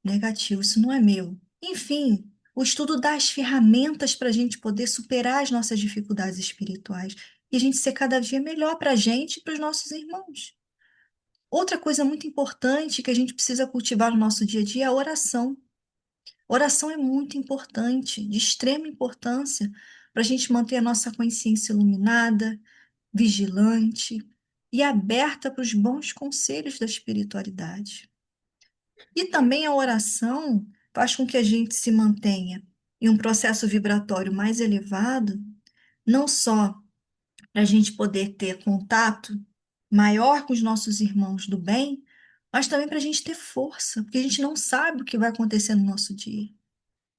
negativo, isso não é meu. Enfim, o estudo dá as ferramentas para a gente poder superar as nossas dificuldades espirituais e a gente ser cada dia melhor para a gente e para os nossos irmãos. Outra coisa muito importante que a gente precisa cultivar no nosso dia a dia é a oração. Oração é muito importante, de extrema importância, para a gente manter a nossa consciência iluminada, vigilante e aberta para os bons conselhos da espiritualidade. E também a oração faz com que a gente se mantenha em um processo vibratório mais elevado, não só para a gente poder ter contato maior com os nossos irmãos do bem, mas também para a gente ter força, porque a gente não sabe o que vai acontecer no nosso dia.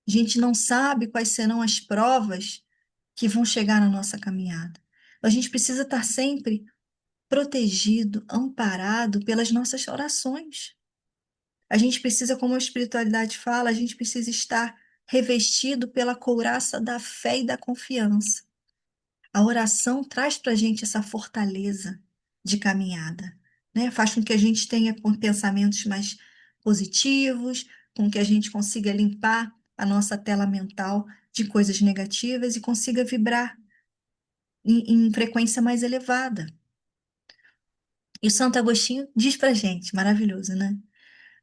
A gente não sabe quais serão as provas que vão chegar na nossa caminhada. A gente precisa estar sempre protegido, amparado pelas nossas orações. A gente precisa, como a espiritualidade fala, a gente precisa estar revestido pela couraça da fé e da confiança. A oração traz para a gente essa fortaleza de caminhada, né? Faz com que a gente tenha pensamentos mais positivos, com que a gente consiga limpar a nossa tela mental de coisas negativas e consiga vibrar em frequência mais elevada. E o Santo Agostinho diz para a gente, maravilhoso, né?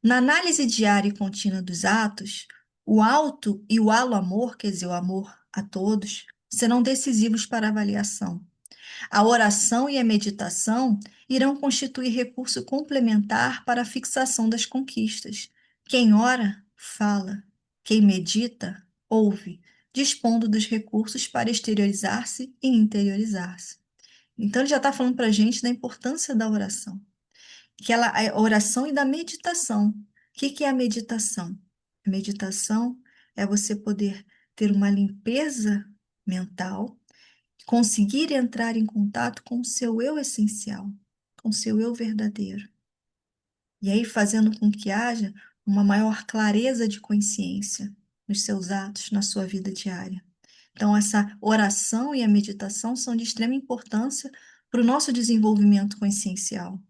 Na análise diária e contínua dos atos, o alto e o alo amor, quer dizer, o amor a todos, serão decisivos para a avaliação. A oração e a meditação irão constituir recurso complementar para a fixação das conquistas. Quem ora, fala. Quem medita, ouve, dispondo dos recursos para exteriorizar-se e interiorizar-se. Então, ele já está falando para a gente da importância da oração, a oração e da meditação. O que é a meditação? A meditação é você poder ter uma limpeza mental, conseguir entrar em contato com o seu eu essencial, com o seu eu verdadeiro. E aí fazendo com que haja uma maior clareza de consciência nos seus atos, na sua vida diária. Então, essa oração e a meditação são de extrema importância para o nosso desenvolvimento consciencial.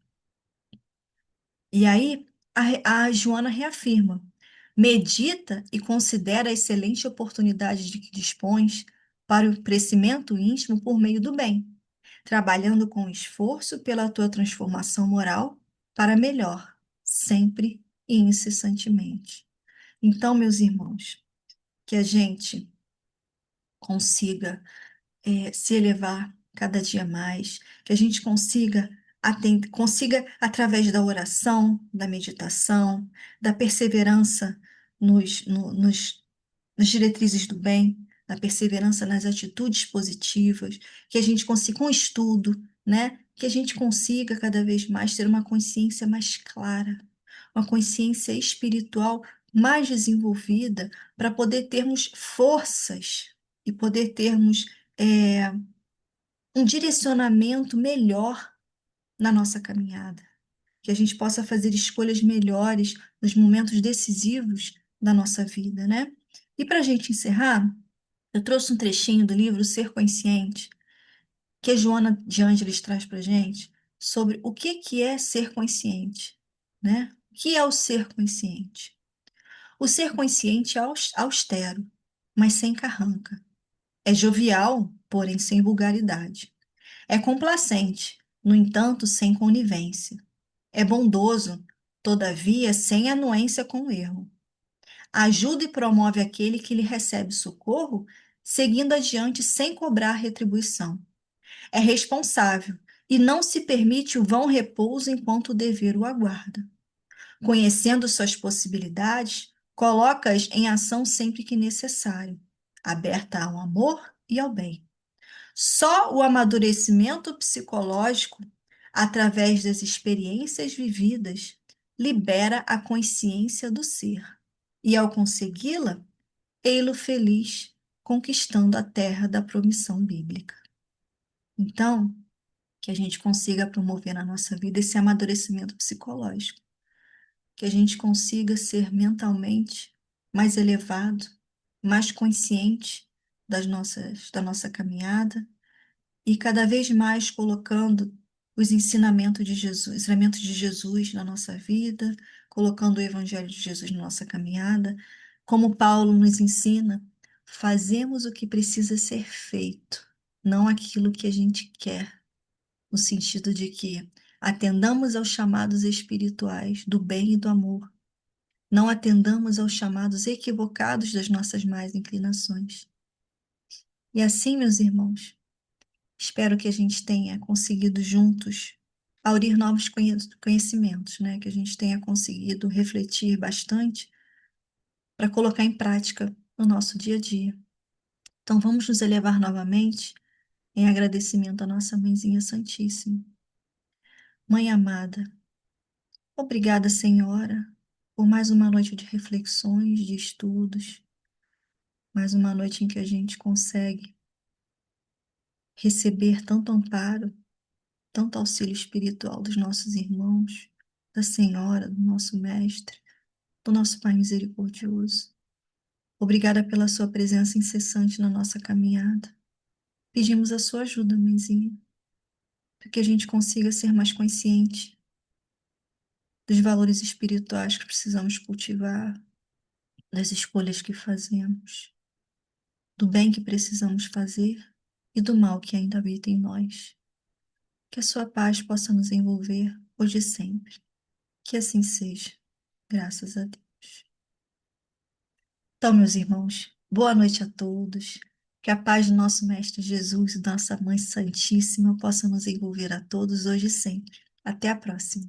E aí a Joana reafirma: medita e considera a excelente oportunidade de que dispões para o crescimento íntimo por meio do bem, trabalhando com esforço pela tua transformação moral para melhor, sempre e incessantemente. Então, meus irmãos, que a gente consiga se elevar cada dia mais, que a gente consiga, através da oração, da meditação, da perseverança nas diretrizes do bem, da perseverança nas atitudes positivas, que a gente consiga, com estudo, né, que a gente consiga cada vez mais ter uma consciência mais clara, uma consciência espiritual mais desenvolvida, para poder termos forças e poder termos um direcionamento melhor na nossa caminhada, que a gente possa fazer escolhas melhores nos momentos decisivos da nossa vida, né? E para a gente encerrar, Eu trouxe um trechinho do livro Ser Consciente, que a Joana de Ângeles traz para gente sobre o que é ser consciente, né? O que é o ser consciente? O ser consciente é austero, mas sem carranca. É jovial, porém sem vulgaridade. É complacente, no entanto, sem conivência. É bondoso, todavia, sem anuência com o erro. Ajuda e promove aquele que lhe recebe socorro, seguindo adiante sem cobrar retribuição. É responsável e não se permite o vão repouso enquanto o dever o aguarda. Conhecendo suas possibilidades, coloca-as em ação sempre que necessário, aberta ao amor e ao bem. Só o amadurecimento psicológico, através das experiências vividas, libera a consciência do ser. E ao consegui-la, ei-lo feliz, conquistando a terra da promissão bíblica. Então, que a gente consiga promover na nossa vida esse amadurecimento psicológico, que a gente consiga ser mentalmente mais elevado, mais consciente da nossa caminhada e cada vez mais colocando os ensinamentos de Jesus na nossa vida, colocando o Evangelho de Jesus na nossa caminhada, como Paulo nos ensina, fazemos o que precisa ser feito, não aquilo que a gente quer, no sentido de que atendamos aos chamados espirituais do bem e do amor, não atendamos aos chamados equivocados das nossas más inclinações. E assim, meus irmãos, espero que a gente tenha conseguido juntos aurir novos conhecimentos, né? Que a gente tenha conseguido refletir bastante para colocar em prática no nosso dia a dia. Então, vamos nos elevar novamente em agradecimento à nossa Mãezinha Santíssima. Mãe amada, obrigada, Senhora, por mais uma noite de reflexões, de estudos, mais uma noite em que a gente consegue receber tanto amparo, tanto auxílio espiritual dos nossos irmãos, da Senhora, do nosso Mestre, do nosso Pai misericordioso. Obrigada pela sua presença incessante na nossa caminhada. Pedimos a sua ajuda, mãezinha, para que a gente consiga ser mais consciente dos valores espirituais que precisamos cultivar, das escolhas que fazemos, do bem que precisamos fazer e do mal que ainda habita em nós. Que a sua paz possa nos envolver hoje e sempre. Que assim seja, graças a Deus. Então, meus irmãos, boa noite a todos. Que a paz do nosso Mestre Jesus e nossa Mãe Santíssima possa nos envolver a todos hoje e sempre. Até a próxima.